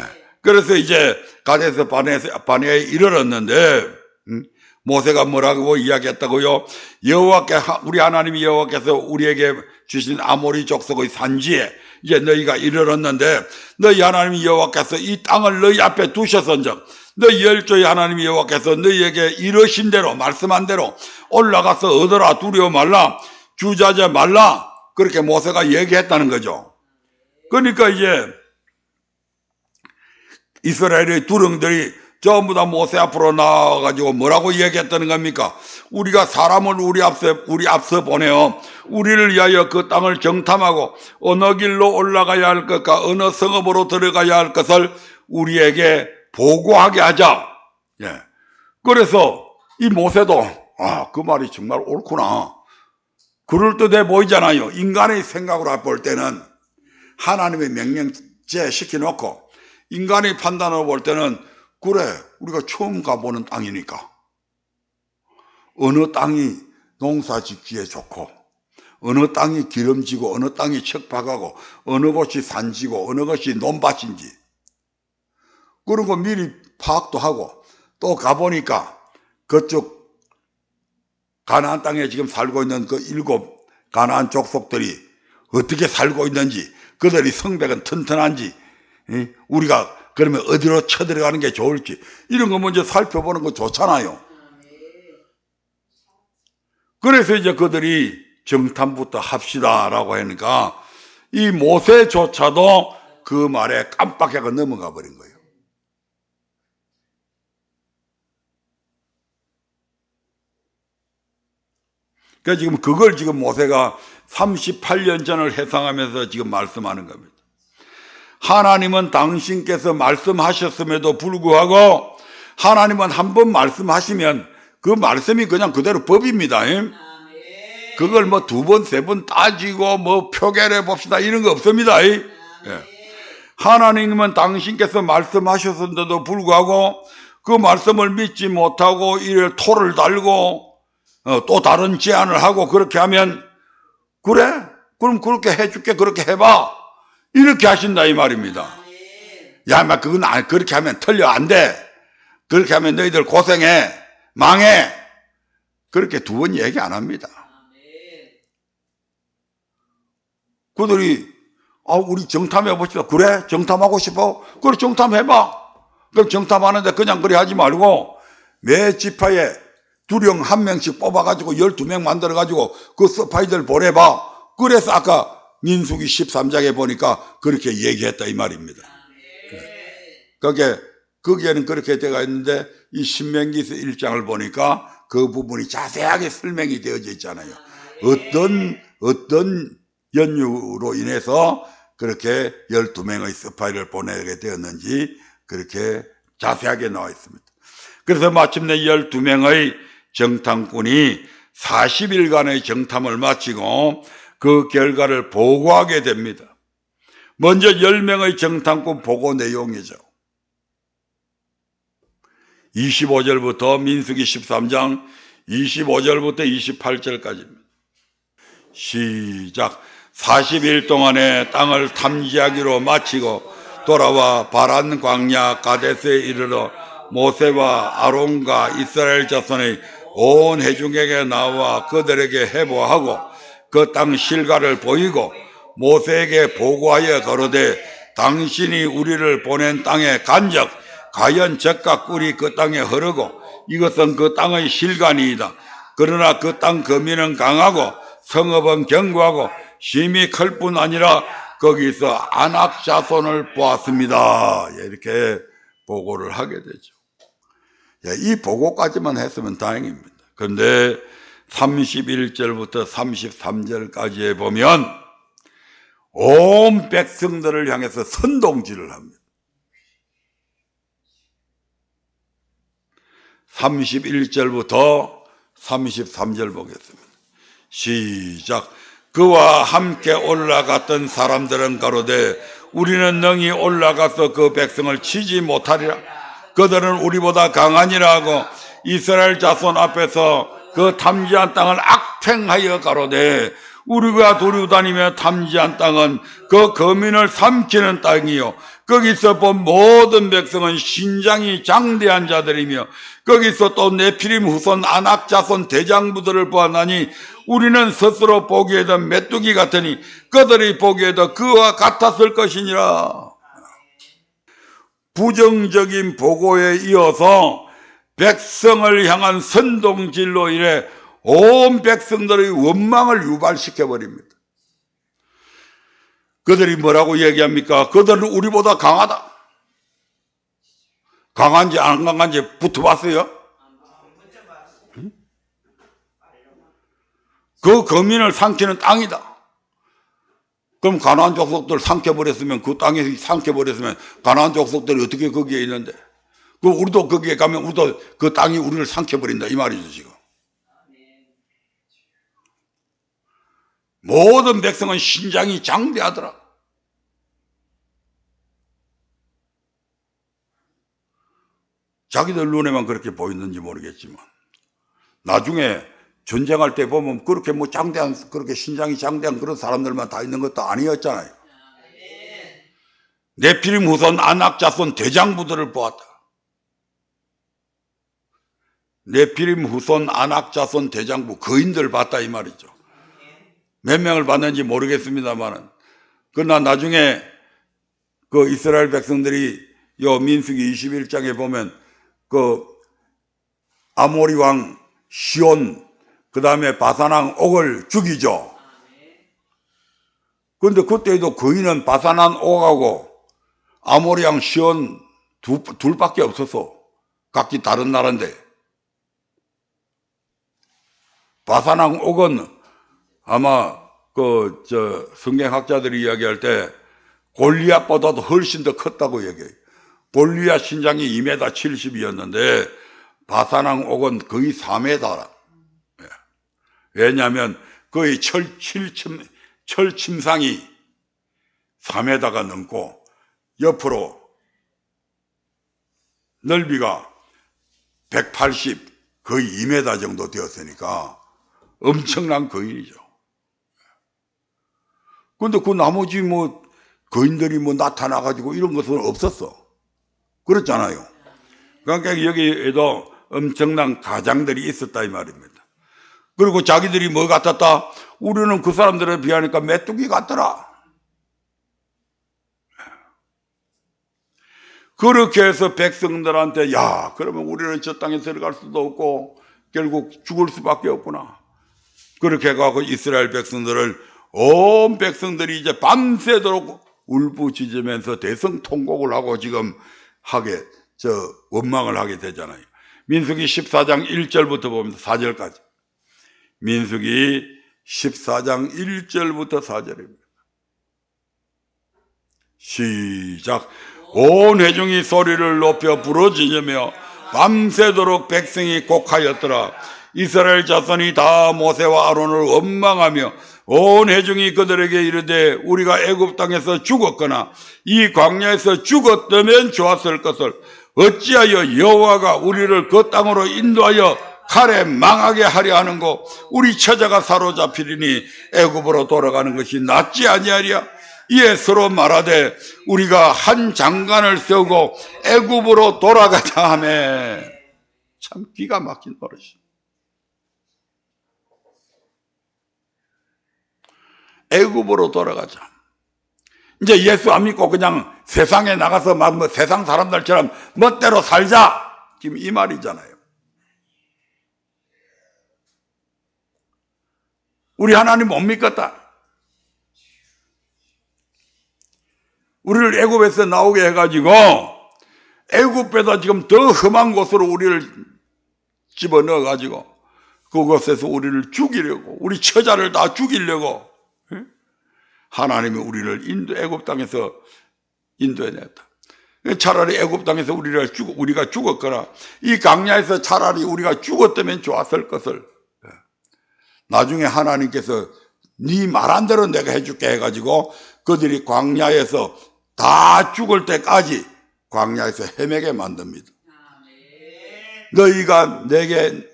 그래서 이제 가데스 바네아에 이르렀는데 모세가 뭐라고 이야기했다고요? 우리 하나님 여호와께서 우리에게 주신 아모리 족속의 산지에 이제 너희가 이르렀는데 너희 하나님 여호와께서 이 땅을 너희 앞에 두셨은즉 너희 열조의 하나님 여호와께서 너희에게 이르신 대로 말씀한 대로 올라가서 얻어라. 두려워 말라. 주저하지 말라. 그렇게 모세가 얘기했다는 거죠. 그러니까 이제 이스라엘의 두령들이 전부 다 모세 앞으로 나와가지고 뭐라고 얘기했다는 겁니까? 우리가 사람을 우리 앞서 보내어 우리를 위하여 그 땅을 정탐하고 어느 길로 올라가야 할 것과 어느 성읍으로 들어가야 할 것을 우리에게 보고하게 하자. 예. 그래서 이 모세도 그 말이 정말 옳구나. 그럴듯해 보이잖아요. 인간의 생각으로 볼 때는 하나님의 명령제 시켜놓고 인간의 판단으로 볼 때는 그래 우리가 처음 가보는 땅이니까 어느 땅이 농사 짓기에 좋고 어느 땅이 기름지고 어느 땅이 척박하고 어느 곳이 산지고 어느 곳이 논밭인지 그런 거 미리 파악도 하고 또 가보니까 그쪽 가나안 땅에 지금 살고 있는 그 7 가나안 족속들이 어떻게 살고 있는지 그들이 성벽은 튼튼한지 우리가 그러면 어디로 쳐들어가는 게 좋을지 이런 거 먼저 살펴보는 거 좋잖아요. 그래서 이제 그들이 정탐부터 합시다라고 하니까 이 모세조차도 그 말에 깜빡하고 넘어가 버린 거예요. 그러니까 지금 그걸 지금 모세가 38년 전을 해상하면서 지금 말씀하는 겁니다. 하나님은 당신께서 말씀하셨음에도 불구하고 하나님은 한번 말씀하시면 그 말씀이 그냥 그대로 법입니다. 그걸 뭐 2번, 3번 따지고 뭐 표결해 봅시다 이런 거 없습니다. 예. 하나님은 당신께서 말씀하셨음에도 불구하고 그 말씀을 믿지 못하고 이를 토를 달고 또 다른 제안을 하고 그렇게 하면 그래? 그럼 그렇게 해줄게. 그렇게 해봐. 이렇게 하신다 이 말입니다. 야, 막 그건 그렇게 하면 틀려 안 돼. 그렇게 하면 너희들 고생해. 망해. 그렇게 2번 얘기 안 합니다. 그들이 우리 정탐해 봅시다. 그래? 정탐하고 싶어? 그래 정탐해봐. 그럼 정탐하는데 그냥 그래 하지 말고 매 지파에 두령 1명씩 뽑아가지고 12명 만들어가지고 그 스파이들 보내봐. 그래서 아까 민수기 13장에 보니까 그렇게 얘기했다 이 말입니다. 거기에는 그렇게 되어 있는데 이 신명기서 1장을 보니까 그 부분이 자세하게 설명이 되어져 있잖아요. 어떤 연유로 인해서 그렇게 12명의 스파이를 보내게 되었는지 그렇게 자세하게 나와 있습니다. 그래서 마침내 12명의 정탐꾼이 40일간의 정탐을 마치고 그 결과를 보고하게 됩니다. 먼저 10명의 정탐꾼 보고 내용이죠. 25절부터 민수기 13장 25절부터 28절까지입니다. 시작. 40일 동안에 땅을 탐지하기로 마치고 돌아와 바란 광야 가데스에 이르러 모세와 아론과 이스라엘 자손의 온 회중에게 나와 그들에게 해보하고 그 땅 실과를 보이고 모세에게 보고하여 가로되 당신이 우리를 보낸 땅에 간적 과연 젖과 꿀이 그 땅에 흐르고 이것은 그 땅의 실과니이다. 그러나 그 땅 거민은 강하고 성읍은 견고하고 심히 클 뿐 아니라 거기서 아낙 자손을 보았습니다. 이렇게 보고를 하게 되죠. 이 보고까지만 했으면 다행입니다. 그런데 31절부터 33절까지에 보면 온 백성들을 향해서 선동질을 합니다. 31절부터 33절 보겠습니다. 시작. 그와 함께 올라갔던 사람들은 가로되 우리는 능히 올라가서 그 백성을 치지 못하리라. 그들은 우리보다 강하니라 하고 이스라엘 자손 앞에서 그 탐지한 땅을 악행하여 가로되 우리가 두루다니며 탐지한 땅은 그 거민을 삼키는 땅이요 거기서 본 모든 백성은 신장이 장대한 자들이며 거기서 또 네피림 후손 아낙 자손 대장부들을 보았나니 우리는 스스로 보기에도 메뚜기 같으니 그들이 보기에도 그와 같았을 것이니라. 부정적인 보고에 이어서 백성을 향한 선동질로 인해 온 백성들의 원망을 유발시켜버립니다. 그들이 뭐라고 얘기합니까? 그들은 우리보다 강하다. 강한지 안 강한지 붙어봤어요? 그 거민을 삼키는 땅이다. 그럼 가나안 족속들 삼켜버렸으면 그 땅에 삼켜버렸으면 가나안 족속들이 어떻게 거기에 있는데 그럼 우리도 거기에 가면 우리도 그 땅이 우리를 삼켜버린다 이 말이죠 지금. 모든 백성은 신장이 장대하더라. 자기들 눈에만 그렇게 보였는지 모르겠지만 나중에 전쟁할 때 보면 그렇게 뭐 장대한, 그렇게 신장이 장대한 그런 사람들만 다 있는 것도 아니었잖아요. 네피림 후손 아낙 자손 대장부들을 보았다. 네피림 후손 아낙 자손 대장부 거인들 봤다 이 말이죠. 몇 명을 봤는지 모르겠습니다만은, 그러나 나중에 그 이스라엘 백성들이 요 민수기 21장에 보면 그 아모리 왕 시온, 그 다음에 바산왕 옥을 죽이죠. 그런데 그때도 거인은 바산왕 옥하고 아모리 왕 시온 둘밖에 없어서 각기 다른 나라인데, 바산왕 옥은 아마 성경학자들이 이야기할 때 골리앗보다도 훨씬 더 컸다고 얘기해요. 골리앗 신장이 2m 70이었는데 바산왕 옥은 거의 4m라. 왜냐하면 거의 철침상이 3m가 넘고 옆으로 넓이가 180, 거의 2m 정도 되었으니까 엄청난 거인이죠. 근데 그 나머지 뭐 거인들이 뭐 나타나가지고 이런 것은 없었어. 그렇잖아요. 그러니까 여기에도 엄청난 가장들이 있었다 이 말입니다. 그리고 자기들이 뭐 같았다? 우리는 그 사람들에 비하니까 메뚜기 같더라. 그렇게 해서 백성들한테 야, 그러면 우리는 저 땅에 들어갈 수도 없고 결국 죽을 수밖에 없구나. 그렇게 해가지고 이스라엘 백성들을 온 백성들이 이제 밤새도록 울부짖으면서 대성통곡을 하고 지금 원망을 하게 되잖아요. 민수기 14장 1절부터 보면 4절까지. 민수기 14장 1절부터 4절입니다. 시작. 온 회중이 소리를 높여 부르짖으며 밤새도록 백성이 곡하였더라. 이스라엘 자손이 다 모세와 아론을 원망하며 온 회중이 그들에게 이르되 우리가 애굽 땅에서 죽었거나 이 광야에서 죽었다면 좋았을 것을 어찌하여 여호와가 우리를 그 땅으로 인도하여 칼에 망하게 하려 하는고 우리 처자가 사로잡히리니 애굽으로 돌아가는 것이 낫지 아니하랴. 이에 서로 말하되 우리가 한 장관을 세우고 애굽으로 돌아가자 하매. 참 기가 막힌 버릇이. 애굽으로 돌아가자. 이제 예수 안 믿고 그냥 세상에 나가서 막 뭐 세상 사람들처럼 멋대로 살자. 지금 이 말이잖아요. 우리 하나님 못 믿겠다. 우리를 애굽에서 나오게 해가지고 애굽보다 지금 더 험한 곳으로 우리를 집어넣어가지고 그곳에서 우리를 죽이려고, 우리 처자를 다 죽이려고 하나님이 우리를 애굽 땅에서 인도해냈다. 차라리 애굽 땅에서 우리가 죽었거나 이 광야에서 차라리 우리가 죽었다면 좋았을 것을 나중에 하나님께서 네 말한 대로 내가 해줄게 해가지고 그들이 광야에서 다 죽을 때까지 광야에서 헤매게 만듭니다. 너희가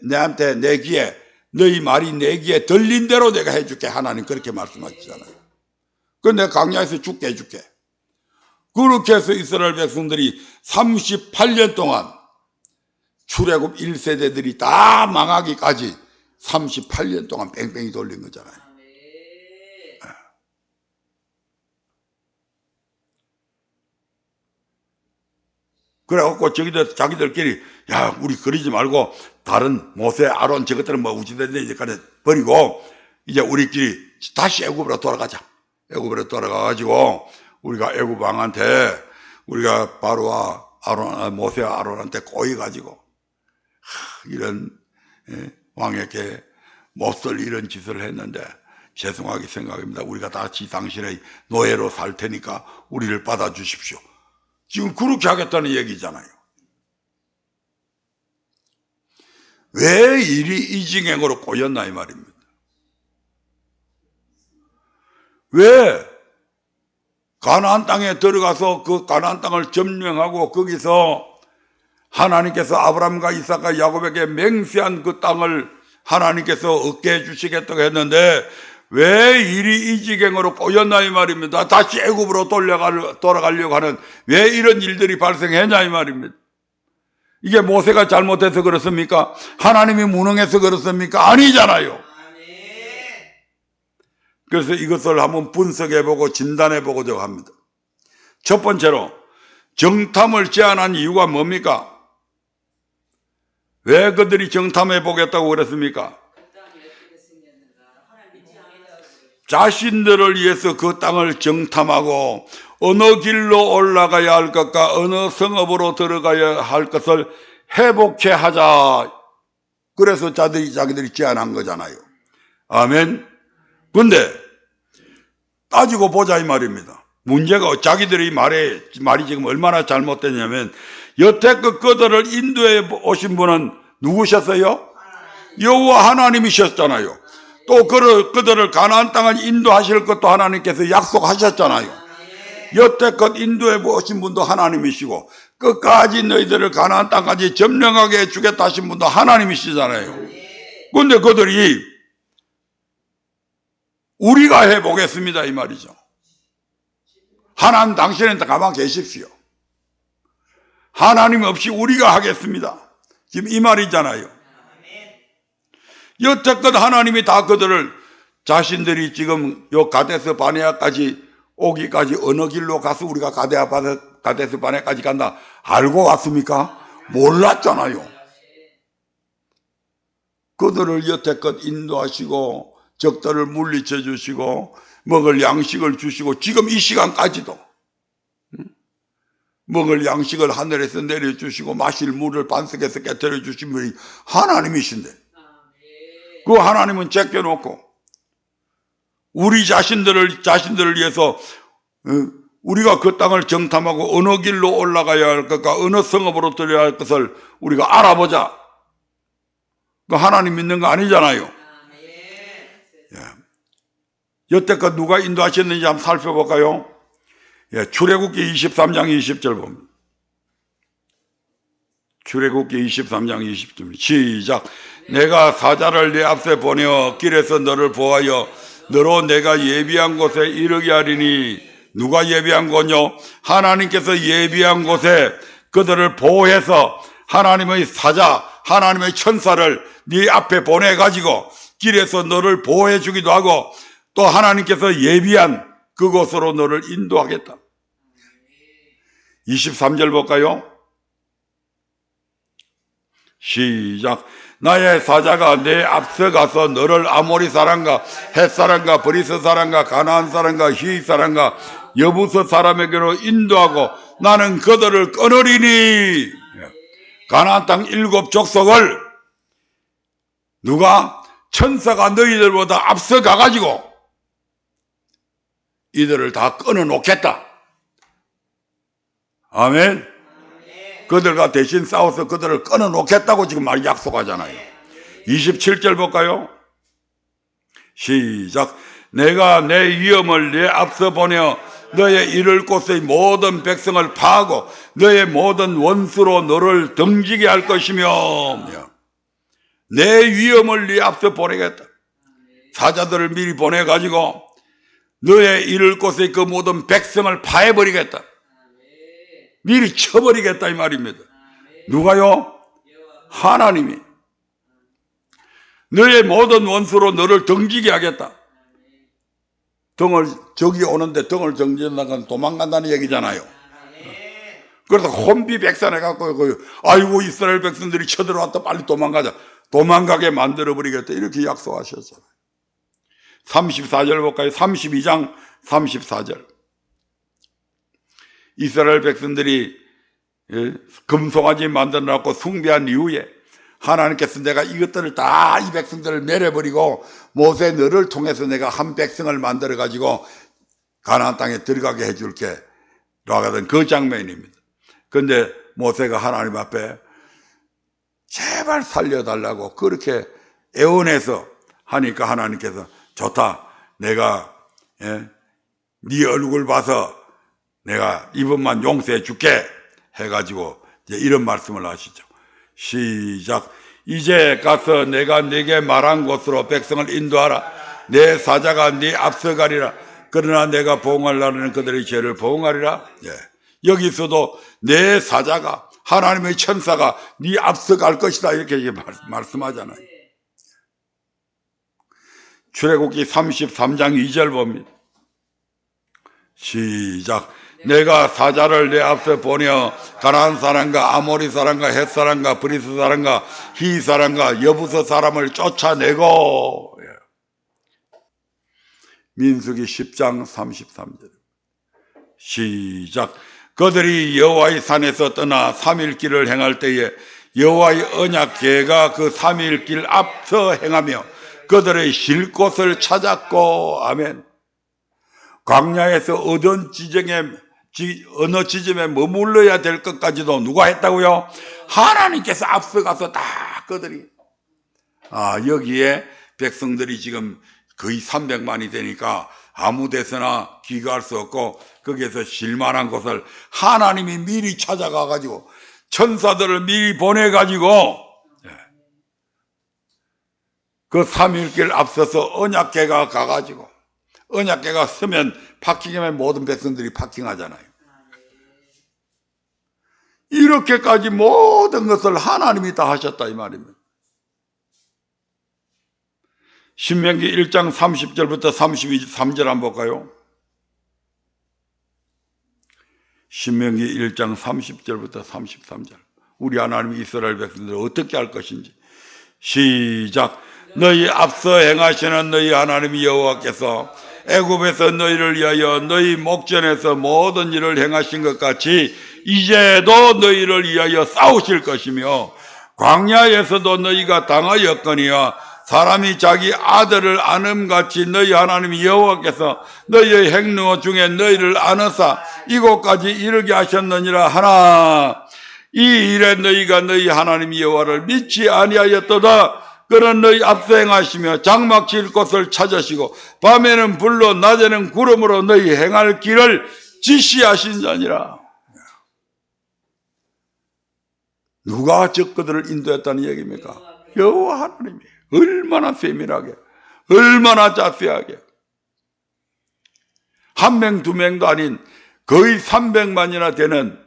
내한테 내 귀에, 너희 말이 내 귀에 들린 대로 내가 해줄게. 하나님 그렇게 말씀하시잖아요. 그런데 광야에서 죽게 해줄게. 그렇게 해서 이스라엘 백성들이 38년 동안 출애굽 1세대들이 다 망하기까지 38년 동안 뺑뺑이 돌린 거잖아요. 그래갖고 자기들끼리 야, 우리 그러지 말고 다른 모세, 아론 저것들은 뭐 우지대인데 이제까지 버리고 이제 우리끼리 다시 애굽으로 돌아가자. 애굽으로 돌아가가지고 우리가 애굽 왕한테 우리가 바로와 모세와 아론한테 꼬여가지고 이런 왕에게 못쓸 이런 짓을 했는데 죄송하게 생각합니다. 우리가 다시 당신의 노예로 살 테니까 우리를 받아주십시오. 지금 그렇게 하겠다는 얘기잖아요. 왜 이리 이징행으로 꼬였나 이 말입니다. 왜 가나안 땅에 들어가서 그 가나안 땅을 점령하고 거기서 하나님께서 아브라함과 이삭과 야곱에게 맹세한 그 땅을 하나님께서 얻게 해주시겠다고 했는데 왜 일이 이 지경으로 꼬였나 이 말입니다. 다시 애굽으로 돌아가려고 하는 왜 이런 일들이 발생했냐 이 말입니다. 이게 모세가 잘못해서 그렇습니까? 하나님이 무능해서 그렇습니까? 아니잖아요. 그래서 이것을 한번 분석해보고 진단해보고자 합니다. 첫 번째로 정탐을 제안한 이유가 뭡니까? 왜 그들이 정탐해보겠다고 그랬습니까? 자신들을 위해서 그 땅을 정탐하고 어느 길로 올라가야 할 것과 어느 성읍으로 들어가야 할 것을 회복해 하자. 그래서 자기들이 제안한 거잖아요. 아멘. 근데 따지고 보자 이 말입니다. 문제가 자기들이 말이 지금 얼마나 잘못됐냐면 여태껏 그들을 인도해 오신 분은 누구셨어요? 여호와 하나님이셨잖아요. 또 그들을 가나안 땅을 인도하실 것도 하나님께서 약속하셨잖아요. 여태껏 인도해 오신 분도 하나님이시고 끝까지 너희들을 가나안 땅까지 점령하게 해주겠다 하신 분도 하나님이시잖아요. 그런데 그들이 우리가 해보겠습니다 이 말이죠. 하나님 당신은 가만 계십시오. 하나님 없이 우리가 하겠습니다. 지금 이 말이잖아요. 여태껏 하나님이 다 그들을 자신들이 지금 요 가데스 바네아까지 오기까지 어느 길로 가서 우리가 가데스 바네아까지 간다 알고 왔습니까? 몰랐잖아요. 그들을 여태껏 인도하시고 적들을 물리쳐 주시고 먹을 양식을 주시고 지금 이 시간까지도 먹을 양식을 하늘에서 내려주시고 마실 물을 반석에서 깨뜨려 주신 분이 하나님이신데 그 하나님은 제껴놓고 우리 자신들을 위해서 우리가 그 땅을 정탐하고 어느 길로 올라가야 할 것과 어느 성읍으로 들어야 할 것을 우리가 알아보자. 그 하나님 믿는 거 아니잖아요. 여태껏 누가 인도하셨는지 한번 살펴볼까요? 출애굽기 23장 20절 봅니다. 출애굽기 23장 20절 시작. 내가 사자를 내 앞에 보내어 길에서 너를 보하여 너로 내가 예비한 곳에 이르게 하리니 누가 예비한 거뇨? 하나님께서 예비한 곳에 그들을 보호해서 하나님의 사자, 하나님의 천사를 네 앞에 보내가지고 길에서 너를 보호해 주기도 하고 또 하나님께서 예비한 그곳으로 너를 인도하겠다. 23절 볼까요? 시작. 나의 사자가 내 앞서 가서 너를 아모리 사람과 헷 사람과 브리스 사람과 가나안 사람과 히윗 사람과 여부서 사람에게로 인도하고 나는 그들을 끊으리니. 가나안 땅 7 족속을 누가 천사가 너희들보다 앞서 가가지고 이들을 다 끊어놓겠다. 아멘. 그들과 대신 싸워서 그들을 끊어놓겠다고 지금 말 약속하잖아요. 27절 볼까요? 시작. 내가 내 위엄을 내 앞서 보내어 너의 이를 곳의 모든 백성을 파하고 너의 모든 원수로 너를 등지게 할 것이며 내 위엄을 네 앞서 보내겠다. 사자들을 미리 보내가지고 너의 이를 곳의 그 모든 백성을 파해버리겠다. 미리 쳐버리겠다 이 말입니다. 누가요? 하나님이. 너의 모든 원수로 너를 등지게 하겠다. 적이 오는데 등을 정지한다는 건 도망간다는 얘기잖아요. 그래서 혼비백산해갖고 아이고 이스라엘 백성들이 쳐들어왔다 빨리 도망가자. 도망가게 만들어버리겠다 이렇게 약속하셨잖아요. 34절 볼까요? 32장 34절. 이스라엘 백성들이 금송아지 만들어놨고 숭배한 이후에 하나님께서 내가 이것들을 다 이 백성들을 내려버리고 모세 너를 통해서 내가 한 백성을 만들어가지고 가나안 땅에 들어가게 해줄게 라고 하던 그 장면입니다. 그런데 모세가 하나님 앞에 제발 살려달라고 그렇게 애원해서 하니까 하나님께서 좋다. 내가 네 얼굴 봐서 내가 이번만 용서해 줄게 해가지고 이제 이런 말씀을 하시죠. 시작. 이제 가서 내가 네게 말한 곳으로 백성을 인도하라. 내 사자가 네 앞서가리라. 그러나 내가 보응할 날에는 그들의 죄를 보응하리라. 예. 여기서도 내 사자가, 하나님의 천사가 네 앞서갈 것이다, 이렇게 말씀하잖아요. 출애굽기 33장 2절 봅니다. 시작. 내가 사자를 내 앞서 보내어 가나안 사람과 아모리 사람과 헷 사람과 브리스 사람과 히 사람과 여부서 사람을 쫓아내고. 민수기 10장 33절. 시작. 그들이 여호와의 산에서 떠나 3일 길을 행할 때에 여호와의 언약궤가 그 3일 길 앞서 행하며 그들의 쉴 곳을 찾았고. 아멘. 광야에서 어느 지점에 머물러야 될 것까지도 누가 했다고요? 하나님께서 앞서가서 다 그들이. 여기에 백성들이 지금 거의 300만이 되니까 아무 데서나 귀가할 수 없고 거기에서 쉴만한 곳을 하나님이 미리 찾아가 가지고 천사들을 미리 보내 가지고 그 3일길 앞서서 언약궤가 가가지고, 언약궤가 서면 파킹하면 모든 백성들이 파킹하잖아요. 이렇게까지 모든 것을 하나님이 다 하셨다, 이 말입니다. 신명기 1장 30절부터 33절 한번 볼까요? 신명기 1장 30절부터 33절. 우리 하나님이 이스라엘 백성들을 어떻게 할 것인지. 시작. 너희 앞서 행하시는 너희 하나님 여호와께서 애굽에서 너희를 위하여 너희 목전에서 모든 일을 행하신 것 같이 이제도 너희를 위하여 싸우실 것이며 광야에서도 너희가 당하였거니와 사람이 자기 아들을 아음같이 너희 하나님 여호와께서 너희의 행로 중에 너희를 안으사 이곳까지 이르게 하셨느니라 하나 이 일에 너희가 너희 하나님 여호와를 믿지 아니하였도다. 그는 너희 앞서 행하시며 장막 지을 곳을 찾으시고 밤에는 불로 낮에는 구름으로 너희 행할 길을 지시하신 자니라. 누가 그들을 인도했다는 얘기입니까? 여호와 하나님이. 얼마나 세밀하게, 얼마나 자세하게. 한 명, 두 명도 아닌 거의 300만이나 되는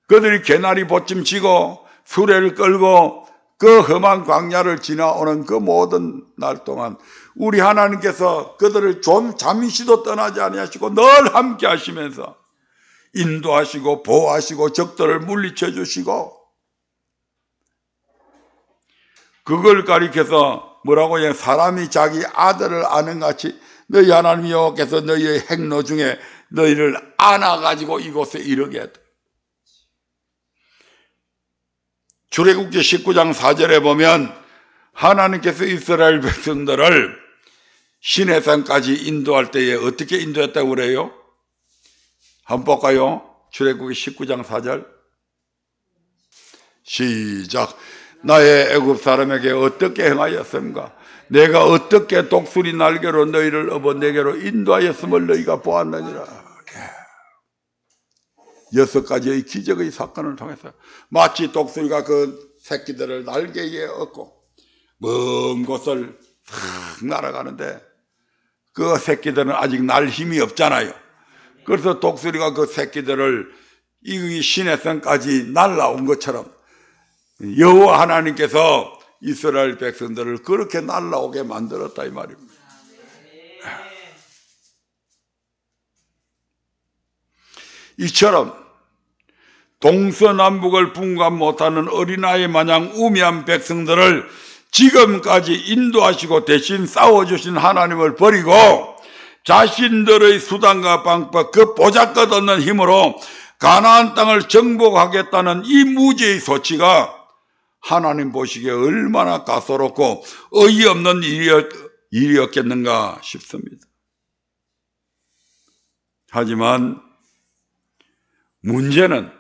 그들이 개나리 보침 치고 수레를 끌고 그 험한 광야를 지나오는 그 모든 날 동안 우리 하나님께서 그들을 좀 잠시도 떠나지 아니하시고 늘 함께 하시면서 인도하시고 보호하시고 적들을 물리쳐 주시고 그걸 가리켜서 뭐라고 해요? 사람이 자기 아들을 아는 같이 너희 하나님 여호와께서 너희의 행로 중에 너희를 안아가지고 이곳에 이르게 했다. 출애굽기 19장 4절에 보면 하나님께서 이스라엘 백성들을 시내산까지 인도할 때에 어떻게 인도했다고 그래요? 한번 볼까요? 출애굽기 19장 4절 시작. 나의 애굽 사람에게 어떻게 행하였습니까? 내가 어떻게 독수리 날개로 너희를 업어 내게로 인도하였음을 너희가 보았느니라. 6가지의 기적의 사건을 통해서 마치 독수리가 그 새끼들을 날개에 업고 먼 곳을 탁 날아가는데 그 새끼들은 아직 날 힘이 없잖아요. 그래서 독수리가 그 새끼들을 이 시내산까지 날아온 것처럼 여호와 하나님께서 이스라엘 백성들을 그렇게 날아오게 만들었다 이 말입니다. 이처럼 동서남북을 분간 못하는 어린아이 마냥 우매한 백성들을 지금까지 인도하시고 대신 싸워주신 하나님을 버리고 자신들의 수단과 방법 그 보잘것 없는 힘으로 가나안 땅을 정복하겠다는 이 무지의 소치가 하나님 보시기에 얼마나 가소롭고 어이없는 일이었겠는가 싶습니다. 하지만 문제는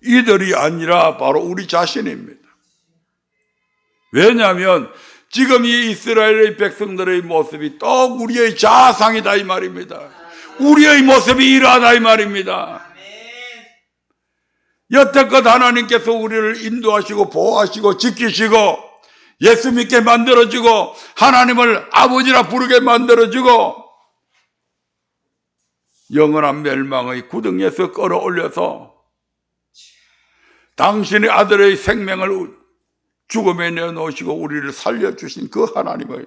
이들이 아니라 바로 우리 자신입니다. 왜냐하면 지금 이 이스라엘의 백성들의 모습이 또 우리의 자상이다 이 말입니다. 우리의 모습이 이러하다 이 말입니다. 여태껏 하나님께서 우리를 인도하시고 보호하시고 지키시고 예수 믿게 만들어주고 하나님을 아버지라 부르게 만들어주고 영원한 멸망의 구덩이에서 끌어올려서 당신의 아들의 생명을 죽음에 내어놓으시고 우리를 살려주신 그 하나님의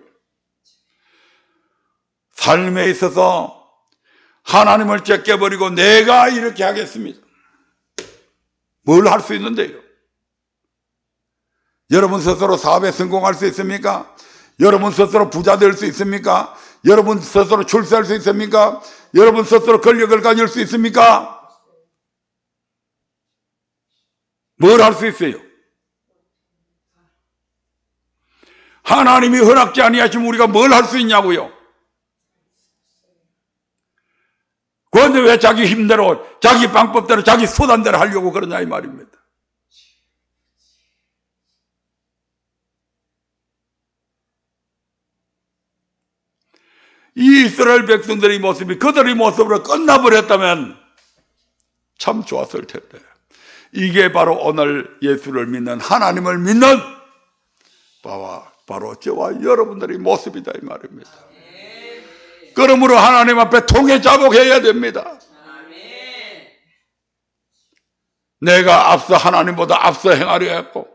삶에 있어서 하나님을 제껴버리고 내가 이렇게 하겠습니다. 뭘 할 수 있는데요? 여러분 스스로 사업에 성공할 수 있습니까? 여러분 스스로 부자 될 수 있습니까? 여러분 스스로 출세할 수 있습니까? 여러분 스스로 권력을 가질 수 있습니까? 뭘 할 수 있어요? 하나님이 허락지 아니하시면 우리가 뭘 할 수 있냐고요? 그런데 왜 자기 힘대로, 자기 방법대로, 자기 수단대로 하려고 그러냐 이 말입니다. 이 이스라엘 백성들의 모습이 그들의 모습으로 끝나버렸다면 참 좋았을 텐데, 이게 바로 오늘 예수를 믿는, 하나님을 믿는 바로 저와 여러분들의 모습이다 이 말입니다. 그러므로 하나님 앞에 통회자복해야 됩니다. 내가 앞서 하나님보다 앞서 행하려 했고,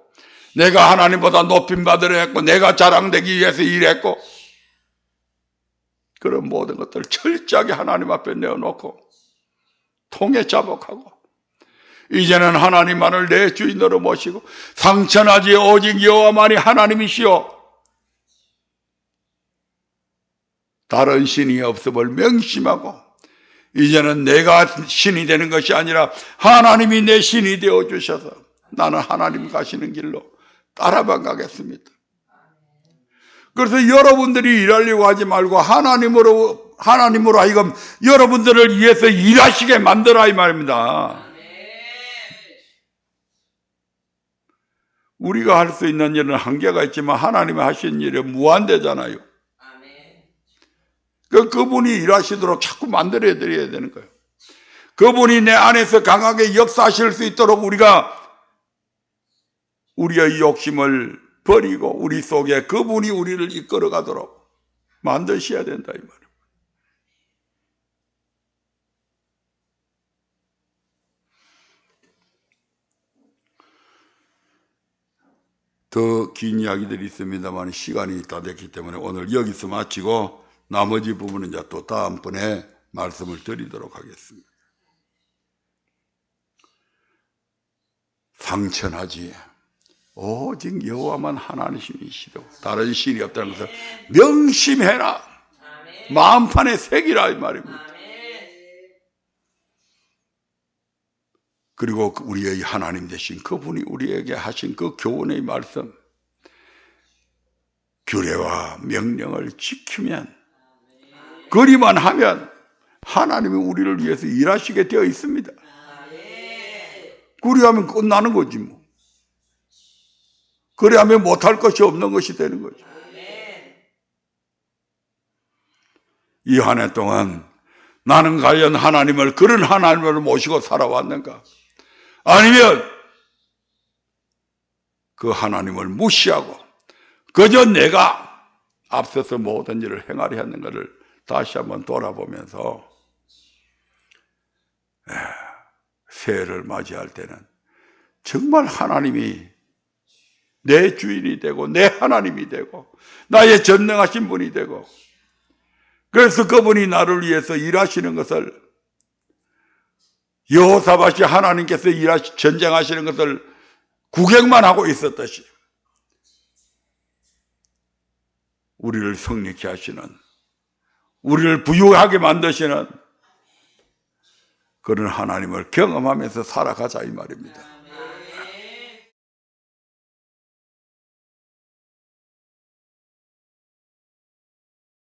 내가 하나님보다 높임받으려 했고, 내가 자랑되기 위해서 일했고, 그런 모든 것들을 철저하게 하나님 앞에 내어놓고 통회자복하고, 이제는 하나님만을 내 주인으로 모시고, 상천하지 오직 여호와만이 하나님이시오, 다른 신이 없음을 명심하고, 이제는 내가 신이 되는 것이 아니라 하나님이 내 신이 되어 주셔서 나는 하나님 가시는 길로 따라만 가겠습니다. 그래서 여러분들이 일하려고 하지 말고 하나님으로 하여금 여러분들을 위해서 일하시게 만들어 이 말입니다. 우리가 할 수 있는 일은 한계가 있지만 하나님이 하시는 일은 무한대잖아요. 그분이 일하시도록 자꾸 만들어 드려야 되는 거예요. 그분이 내 안에서 강하게 역사하실 수 있도록 우리가 우리의 욕심을 버리고 우리 속에 그분이 우리를 이끌어 가도록 만드셔야 된다 이 말이에요. 더 긴 이야기들이 있습니다만 시간이 다 됐기 때문에 오늘 여기서 마치고 나머지 부분은 이제 또 다음번에 말씀을 드리도록 하겠습니다. 상천하지 오직 여호와만 하나님이시고 다른 신이 없다는 것을 명심해라, 마음판에 새기라 이 말입니다. 그리고 우리의 하나님 되신 그분이 우리에게 하신 그 교훈의 말씀, 규례와 명령을 지키면, 그리만 하면 하나님이 우리를 위해서 일하시게 되어 있습니다. 그리하면 끝나는 거지 뭐. 그리하면 못할 것이 없는 것이 되는 거죠. 이 한 해 동안 나는 과연 하나님을, 그런 하나님을 모시고 살아왔는가? 아니면 그 하나님을 무시하고 그저 내가 앞서서 모든 일을 행하려 했는가를 다시 한번 돌아보면서 새해를 맞이할 때는 정말 하나님이 내 주인이 되고 내 하나님이 되고 나의 전능하신 분이 되고, 그래서 그분이 나를 위해서 일하시는 것을, 여호사밧이 하나님께서 전쟁하시는 것을 구경만 하고 있었듯이 우리를 성립케 하시는, 우리를 부유하게 만드시는 그런 하나님을 경험하면서 살아가자 이 말입니다.